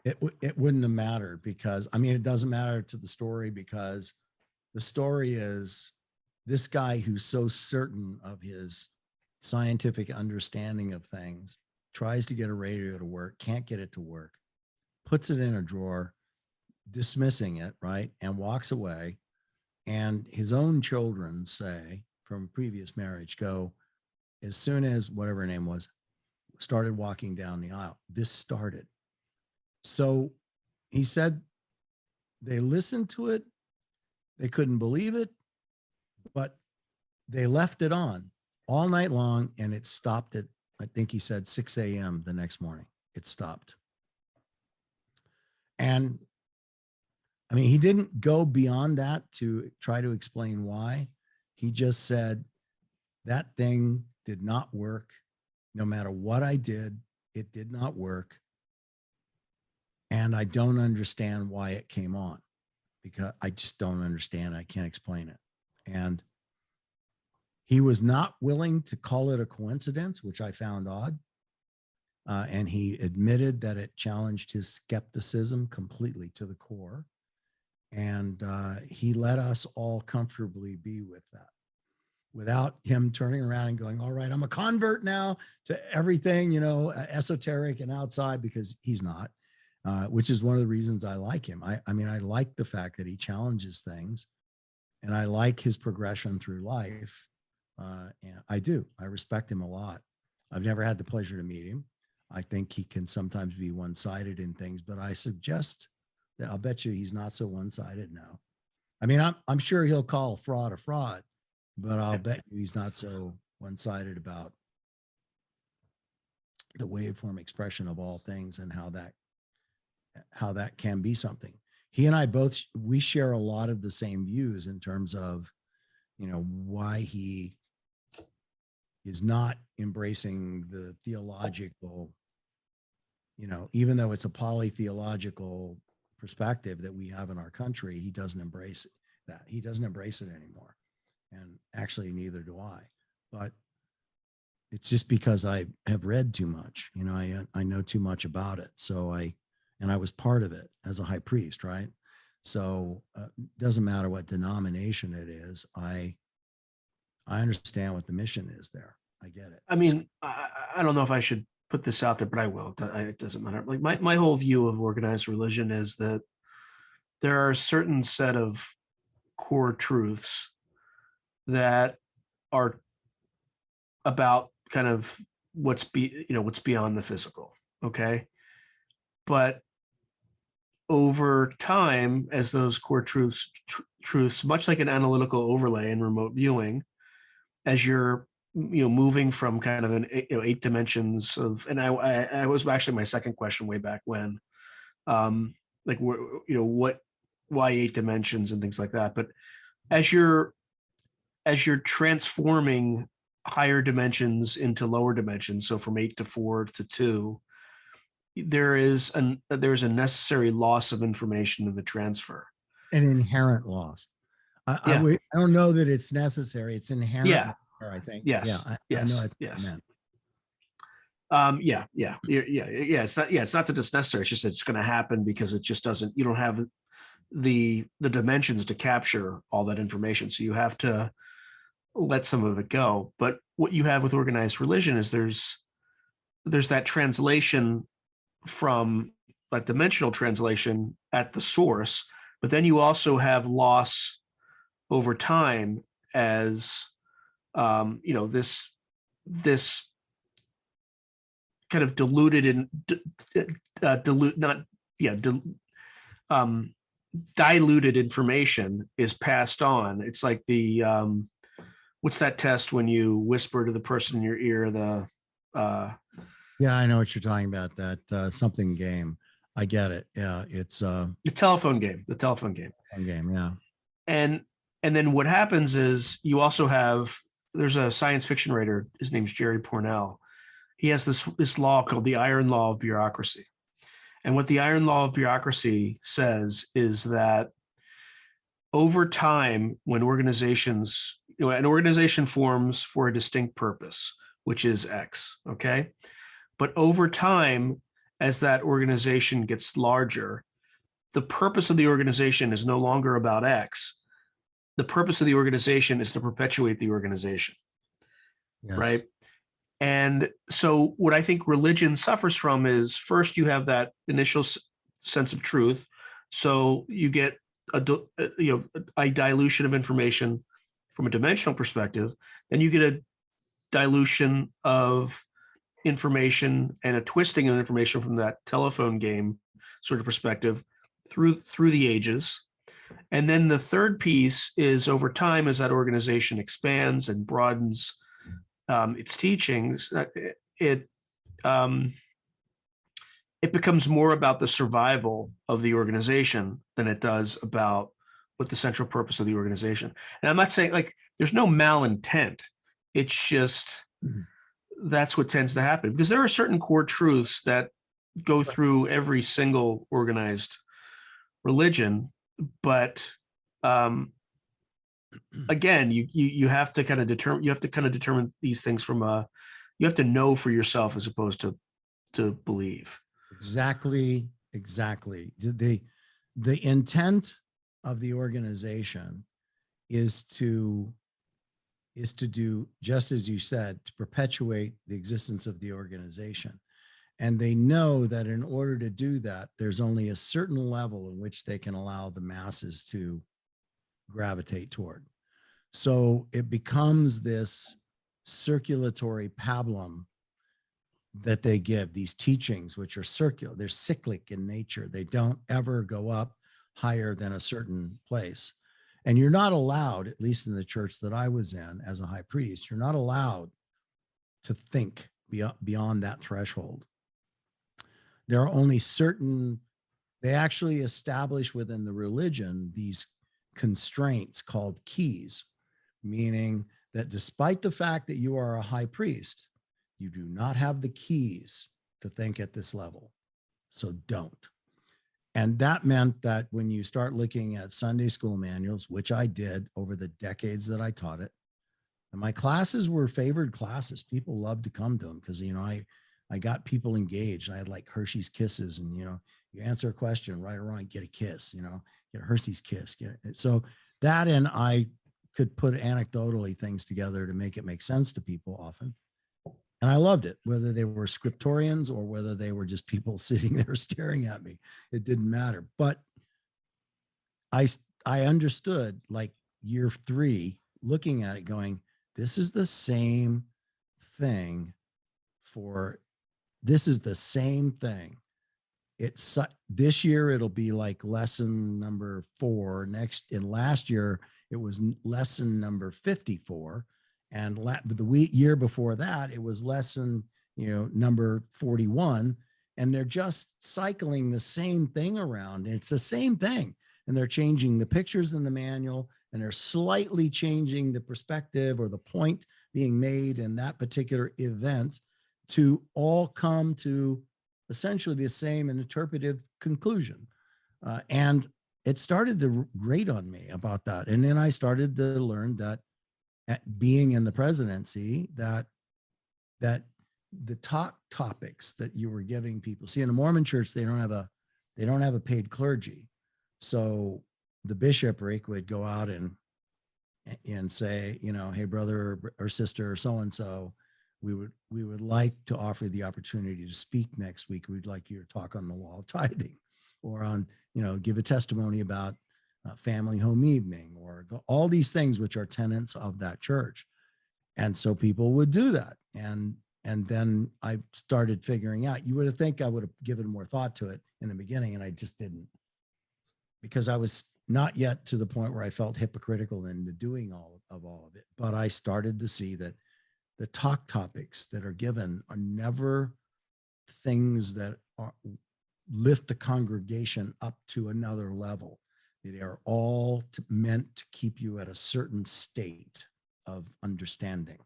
it wouldn't have mattered, because, it doesn't matter to the story, because the story is this guy who's so certain of his scientific understanding of things, tries to get a radio to work, can't get it to work, puts it in a drawer, dismissing it, right, and walks away. And his own children say, from previous marriage, go, as soon as whatever her name was started walking down the aisle, this started. So he said they listened to it, they couldn't believe it, but they left it on all night long, and it stopped at, I think he said 6 a.m. the next morning. It stopped. And he didn't go beyond that to try to explain why. He just said that thing did not work. No matter what I did, it did not work. And I don't understand why it came on, because I just don't understand. I can't explain it. And he was not willing to call it a coincidence, which I found odd. And he admitted that it challenged his skepticism completely to the core. And he let us all comfortably be with that without him turning around and going, all right, I'm a convert now to everything, you know, esoteric and outside, because he's not, which is one of the reasons I like him. I mean, I like the fact that he challenges things, and I like his progression through life. And I do. I respect him a lot. I've never had the pleasure to meet him. I think he can sometimes be one-sided in things, but I suggest that I'll bet you he's not so one-sided now. I mean, I'm sure he'll call a fraud, but I'll bet you he's not so one-sided about the waveform expression of all things and how that can be something. He and I both, we share a lot of the same views in terms of, you know, why he is not embracing the theological, you know, even though it's a polytheological perspective that we have in our country, he doesn't embrace that. He doesn't embrace it anymore. And actually, neither do I. But it's just because I have read too much. You know, I know too much about it. So I was part of it as a high priest, right? So it doesn't matter what denomination it is. I understand what the mission is there. I get it. I mean, I don't know if I should put this out there, but I will. It doesn't matter. Like my whole view of organized religion is that there are a certain set of core truths that are about kind of what's beyond the physical. Okay. But over time, as those core truths, much like an analytical overlay in remote viewing, as you're moving from kind of an 8 dimensions of, and I was actually my second question way back when, like why 8 dimensions and things like that. But as you're transforming higher dimensions into lower dimensions, so from 8 to 4 to 2, there's a necessary loss of information in the transfer. An inherent loss. I don't know that it's necessary. It's inherent. Yeah. I think. Yes. Yeah. Yes. I know that's yes. what I meant. Yeah. It's not that it's necessary. It's just it's going to happen because it just doesn't. You don't have the dimensions to capture all that information, so you have to let some of it go. But what you have with organized religion is there's that translation from that dimensional translation at the source, but then you also have loss over time as this kind of diluted and diluted information is passed on. It's like the what's that test when you whisper to the person in your ear? Yeah, I know what you're talking about. That something game. I get it. Yeah, it's the telephone game. The telephone game. Game. Yeah. And then what happens is you also have, there's a science fiction writer. His name's Jerry Pournelle. He has this law called the Iron Law of Bureaucracy. And what the Iron Law of Bureaucracy says is that over time, when organizations, an organization forms for a distinct purpose, which is X, okay? But over time, as that organization gets larger, the purpose of the organization is no longer about X. The purpose of the organization is to perpetuate the organization, yes. Right? And so what I think religion suffers from is, first you have that initial sense of truth. So you get a dilution of information from a dimensional perspective. Then you get a dilution of information and a twisting of information from that telephone game sort of perspective through the ages. And then the third piece is, over time, as that organization expands and broadens its teachings, it becomes more about the survival of the organization than it does about what the central purpose of the organization. And I'm not saying like there's no malintent. It's just that's what tends to happen, because there are certain core truths that go through every single organized religion, but again, you have to kind of determine these things from you have to know for yourself as opposed to believe. Exactly. The intent of the organization is to do just as you said, to perpetuate the existence of the organization. And they know that in order to do that, there's only a certain level in which they can allow the masses to gravitate toward. So it becomes this circulatory pablum that they give, these teachings, which are circular, they're cyclic in nature. They don't ever go up higher than a certain place. And you're not allowed, at least in the church that I was in as a high priest, you're not allowed to think beyond that threshold. There are only certain, they actually establish within the religion these constraints called keys, meaning that despite the fact that you are a high priest, you do not have the keys to think at this level. So don't. And that meant that when you start looking at Sunday school manuals, which I did over the decades that I taught it, and my classes were favored classes. People loved to come to them because, you know, I got people engaged. I had like Hershey's Kisses, and, you know, you answer a question, right or wrong, get a kiss, you know, get a Hershey's Kiss. Get it. So that, and I could put anecdotally things together to make it make sense to people often. And I loved it, whether they were scriptorians or whether they were just people sitting there staring at me. It didn't matter. But I understood, like year 3, looking at it going, this is the same thing this is the same thing. It's this year, it'll be like lesson number 4. Last year, it was lesson number 54. And the year before that, it was lesson, number 41. And they're just cycling the same thing around. And it's the same thing. And they're changing the pictures in the manual, and they're slightly changing the perspective or the point being made in that particular event to all come to essentially the same interpretive conclusion. And it started to grate on me about that. And then I started to learn that being in the presidency, that the topics that you were giving people, see, in the Mormon church, they don't have a paid clergy. So the bishopric would go out and say, hey, brother or sister or so-and-so, we would like to offer the opportunity to speak next week. We'd like you to talk on the law of tithing, or on, give a testimony about family home evening, or all these things which are tenets of that church. And so people would do that. And then I started figuring out, you would have think I would have given more thought to it in the beginning, and I just didn't, because I was not yet to the point where I felt hypocritical into doing all of it. But I started to see that the topics that are given are never things that lift the congregation up to another level. They are all meant to keep you at a certain state of understanding,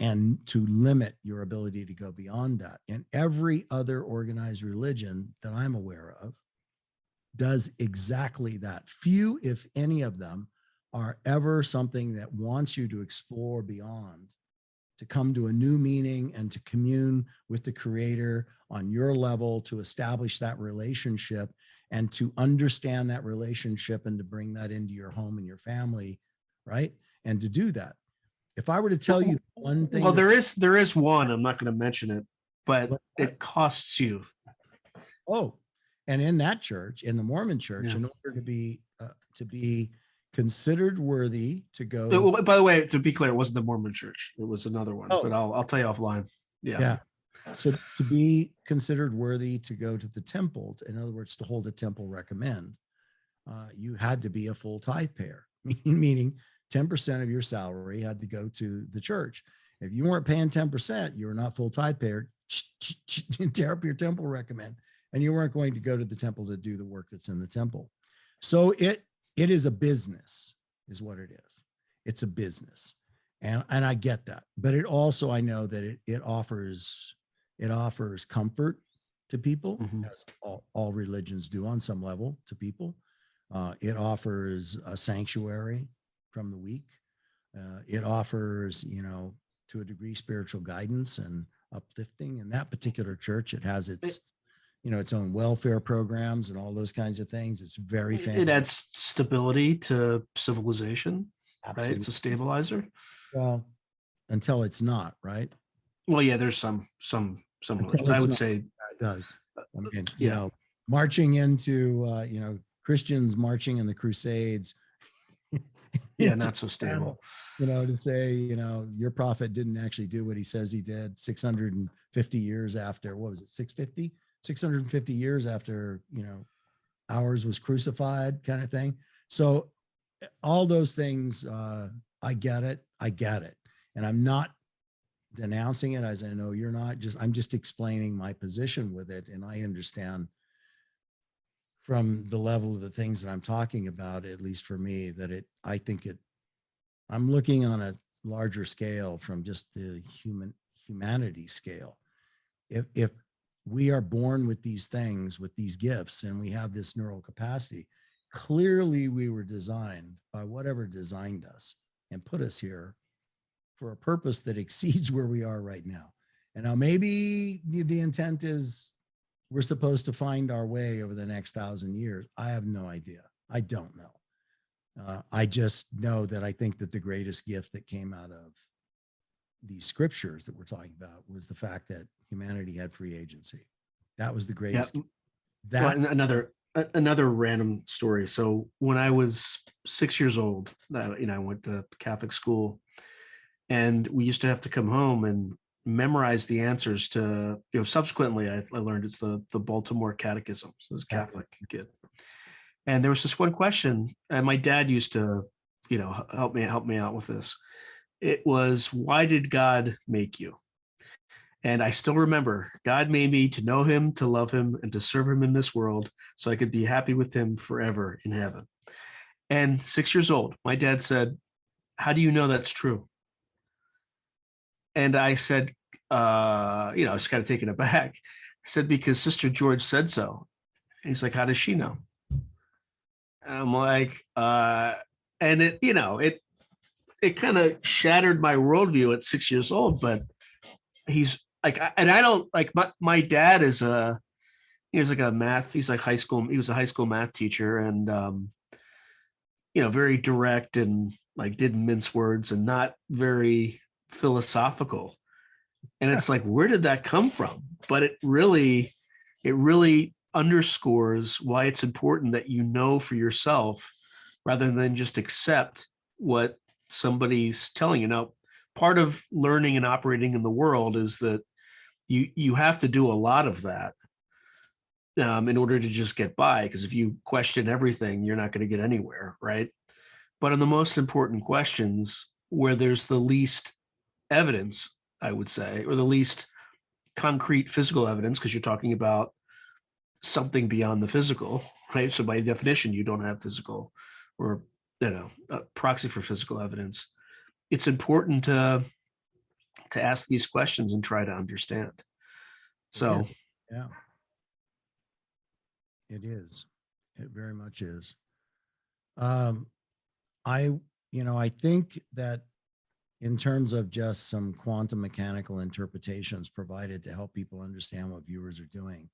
and to limit your ability to go beyond that. And every other organized religion that I'm aware of does exactly that. Few, if any of them, are ever something that wants you to explore beyond, to come to a new meaning and to commune with the Creator on your level, to establish that relationship and to understand that relationship and to bring that into your home and your family, right? And to do that. If I were to tell you one thing. Well, there is one, I'm not going to mention it, but it costs you. Oh, and in that church, in the Mormon church, Yeah. in order to be considered worthy to go. By the way, to be clear, it wasn't the Mormon church. It was another one, but Oh. I'll tell you offline. Yeah. Yeah. So to be considered worthy to go to the temple, in other words, to hold a temple recommend, you had to be a full tithe payer, meaning 10% of your salary had to go to the church. If you weren't paying 10%, you were not full tithe payer. Tear up your temple recommend, and you weren't going to go to the temple to do the work that's in the temple. So it is a business, is what it is. It's a business. And I get that. But it also, I know that it offers comfort to people, Mm-hmm. as all religions do on some level to people. It offers a sanctuary from the weak. It offers, to a degree, spiritual guidance and uplifting. In that particular church, it has its its own welfare programs and all those kinds of things. It's very It family. adds stability to civilization, right? It's a Absolutely. stabilizer. Well, until it's not, right? Well, yeah, there's some relation. Until I it's would not, say, it does. I mean, yeah, marching into, Christians marching in the Crusades yeah, into not so battle, stable. to say, your prophet didn't actually do what he says he did 650 years after, what was it, 650? 650 years after, ours was crucified, kind of thing. So all those things, I get it. I get it. And I'm not denouncing it, as I know you're not. I'm just explaining my position with it. And I understand from the level of the things that I'm talking about, at least for me, that I'm looking on a larger scale from just the humanity scale. If we are born with these things, with these gifts, and we have this neural capacity, clearly we were designed by whatever designed us and put us here for a purpose that exceeds where we are right now. And now maybe the intent is we're supposed to find our way over the next 1,000 years. I have no idea. I don't know. I just know that I think that the greatest gift that came out of these scriptures that we're talking about was the fact that humanity had free agency. That was the Yeah. greatest. Well, That and another random story. So when I was 6 years old, I went to Catholic school, and we used to have to come home and memorize the answers to. Subsequently, I learned it's the Baltimore Catechism. So I was a Catholic kid, and there was this one question, and my dad used to, help me out with this. It was, why did God make you? And I still remember, God made me to know him, to love him, and to serve him in this world so I could be happy with him forever in heaven. And 6 years old, my dad said, how do you know that's true? And I said, I was kind of taken aback. I said, because Sister George said so. And he's like, how does she know? And I'm like, and it kind of shattered my worldview at 6 years old, but he's like, and I don't like my dad is he was like a math, he's like high school, he was a high school math teacher, and very direct, and like didn't mince words, and not very philosophical. And it's like, where did that come from? But it really underscores why it's important that you know for yourself rather than just accept what somebody's telling you. Now, part of learning and operating in the world is that you have to do a lot of that in order to just get by. Because if you question everything, you're not going to get anywhere, right? But on the most important questions, where there's the least evidence, I would say, or the least concrete physical evidence, because you're talking about something beyond the physical, right? So by definition, you don't have physical or a proxy for physical evidence. It's important to ask these questions and try to understand. So yeah, it is. It very much is. Um, I think that in terms of just some quantum mechanical interpretations provided to help people understand what viewers are doing,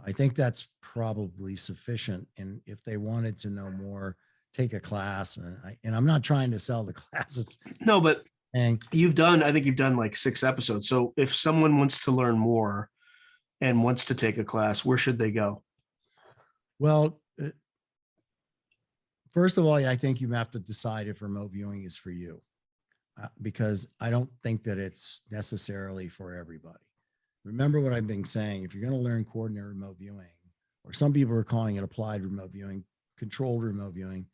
I think that's probably sufficient. And if they wanted to know more, take a class. And I'm not trying to sell the classes. no, but And I think you've done like 6 episodes. So if someone wants to learn more and wants to take a class, where should they go? well, first of all, I think you have to decide if remote viewing is for you, because I don't think that it's necessarily for everybody. Remember what I've been saying. If you're going to learn coordinate remote viewing, or some people are calling it applied remote viewing, controlled remote viewing,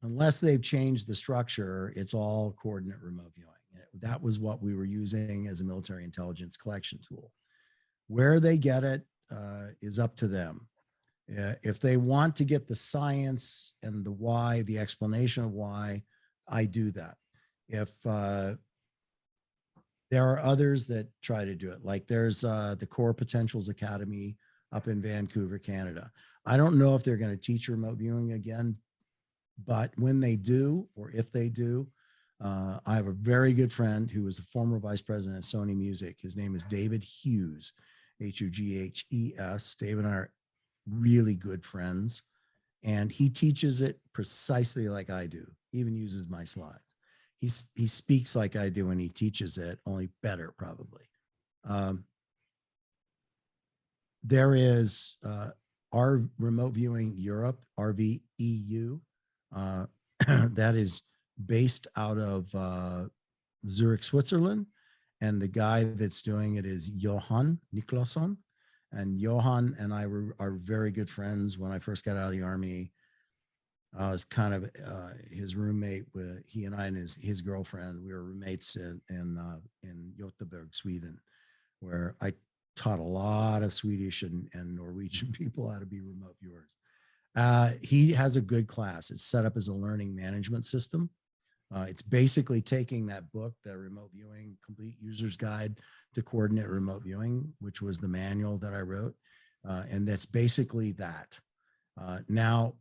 unless they've changed the structure, it's all coordinate remote viewing. That was what we were using as a military intelligence collection tool. Where they get it is up to them. If they want to get the science and the why, the explanation of why, I do that. If there are others that try to do it, like there's the Core Potentials Academy up in Vancouver, Canada. I don't know if they're going to teach remote viewing again, but when they do, or if they do, I have a very good friend who was a former vice president of Sony Music. His name is David Hughes, Hughes. Dave and I are really good friends, and he teaches it precisely like I do. He even uses my slides. He speaks like I do, and he teaches it, only better probably. There is our Remote Viewing Europe, RVEU, that is based out of Zurich, Switzerland. And the guy that's doing it is Johan Niklasson. And Johan and I are very good friends. When I first got out of the Army, I was kind of his roommate. He and I and his girlfriend, we were roommates in Göteborg, Sweden, where I taught a lot of Swedish and Norwegian people how to be remote viewers. He has a good class. It's set up as a learning management system. It's basically taking that book, the Remote Viewing Complete User's Guide to Coordinate Remote Viewing, which was the manual that I wrote. And that's basically that. Now,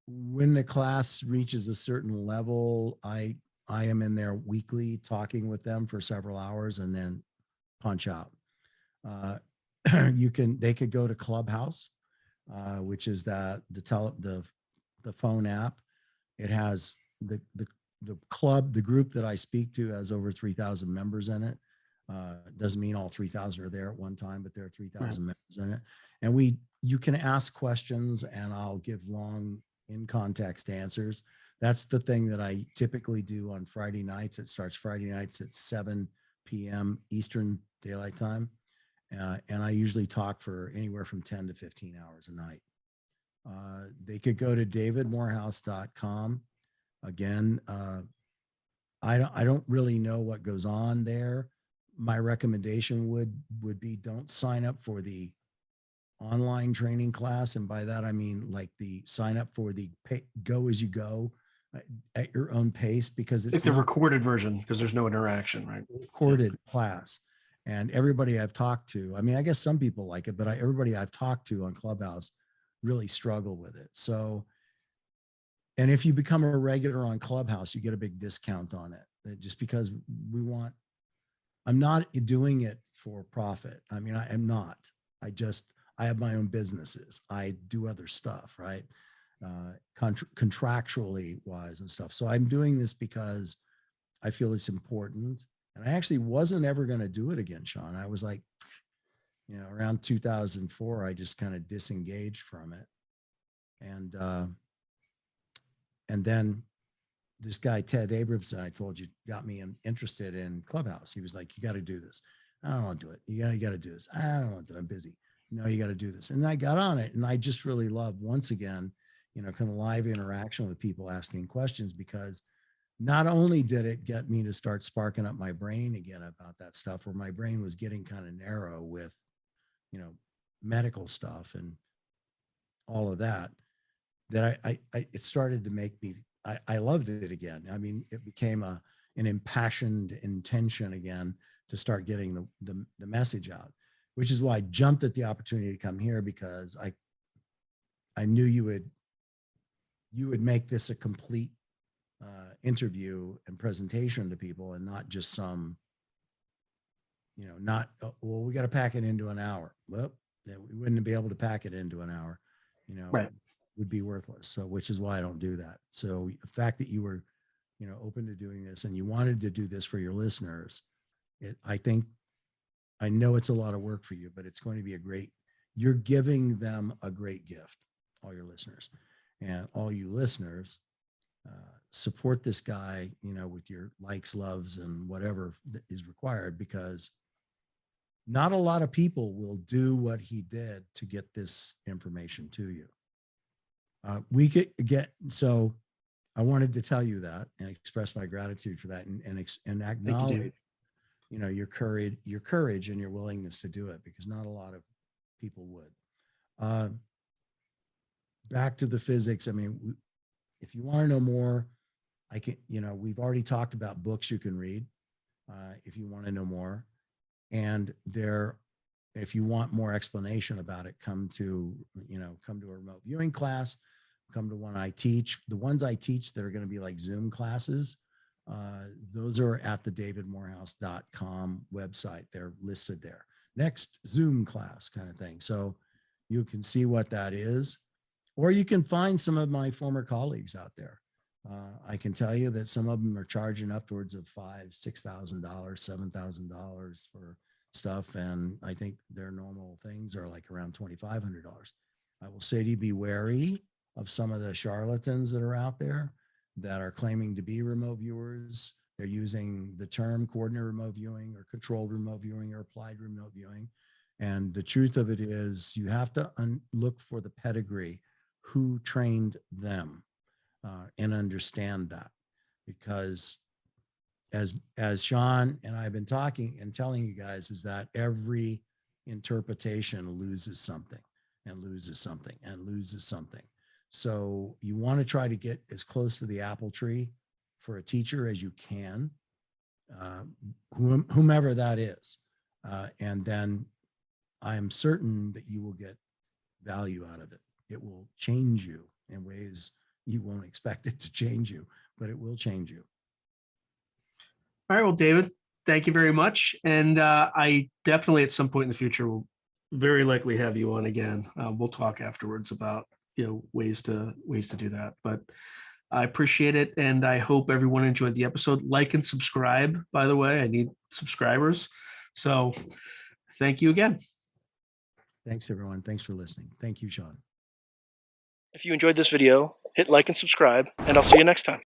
when the class reaches a certain level, I am in there weekly talking with them for several hours and then punch out. They could go to Clubhouse, which is the phone app. It has the group that I speak to has over 3,000 members in it. Doesn't mean all 3,000 are there at one time, but there are 3,000 members in it. And you can ask questions and I'll give long in context answers. That's the thing that I typically do on Friday nights. It starts Friday nights at 7 p.m. Eastern Daylight Time. And I usually talk for anywhere from 10 to 15 hours a night. They could go to davidmorehouse.com. Again, I don't really know what goes on there. My recommendation would be don't sign up for the online training class. And by that, I mean like the sign up for the go as you go at your own pace, because it's like the recorded version, because there's no interaction, right? Recorded class. And everybody I've talked to, I mean, I guess some people like it, but everybody I've talked to on Clubhouse really struggle with it. So, and if you become a regular on Clubhouse, you get a big discount on it, just because I'm not doing it for profit. I mean, I am not. I have my own businesses. I do other stuff, right? Contractually wise and stuff. So I'm doing this because I feel it's important. And I actually wasn't ever going to do it again, Sean. I was like, around 2004, I just kind of disengaged from it. And then this guy, Ted Abramson, I told you, got me interested in Clubhouse. He was like, you got to do this. I don't want to do it. You got to do this. I don't want to do it. I'm busy. No, you got to do this. And I got on it. And I just really love, once again, kind of live interaction with people asking questions, because not only did it get me to start sparking up my brain again about that stuff, where my brain was getting kind of narrow with, medical stuff and all of that, that it started to make me, I loved it again. I mean, it became an impassioned intention again to start getting the message out, which is why I jumped at the opportunity to come here, because I knew you would make this a complete interview and presentation to people, and not just some, well, we got to pack it into an hour. Well, we wouldn't be able to pack it into an hour, right. would be worthless. So, which is why I don't do that. So the fact that you were, open to doing this and you wanted to do this for your listeners, I know it's a lot of work for you, but it's going to be you're giving them a great gift, all your listeners. And all you listeners, support this guy, with your likes, loves, and whatever is required, because not a lot of people will do what he did to get this information to you. We could so I wanted to tell you that and express my gratitude for that, and acknowledge, your courage and your willingness to do it, because not a lot of people would. Back to the physics. I mean, if you want to know more, I can, we've already talked about books you can read if you want to know more. And if you want more explanation about it, come to a remote viewing class, come to one I teach. The ones I teach that are going to be like Zoom classes, those are at the davidmorehouse.com website. They're listed there. next Zoom class kind of thing. So you can see what that is, or you can find some of my former colleagues out there. I can tell you that some of them are charging upwards of $5,000, $6,000, $7,000 for stuff. And I think their normal things are like around $2,500. I will say to you, be wary of some of the charlatans that are out there that are claiming to be remote viewers. They're using the term coordinated remote viewing or controlled remote viewing or applied remote viewing. And the truth of it is you have to look for the pedigree, who trained them, and understand that. Because as Sean and I have been talking and telling you guys, is that every interpretation loses something and loses something and loses something. So you want to try to get as close to the apple tree for a teacher as you can, whomever that is. And then I am certain that you will get value out of it. It will change you in ways you won't expect it to change you, but it will change you. All right. Well, David, thank you very much. And I definitely at some point in the future will very likely have you on again. We'll talk afterwards about, ways to do that. But I appreciate it. And I hope everyone enjoyed the episode. Like and subscribe, by the way. I need subscribers. So thank you again. Thanks, everyone. Thanks for listening. Thank you, Sean. If you enjoyed this video, hit like and subscribe, and I'll see you next time.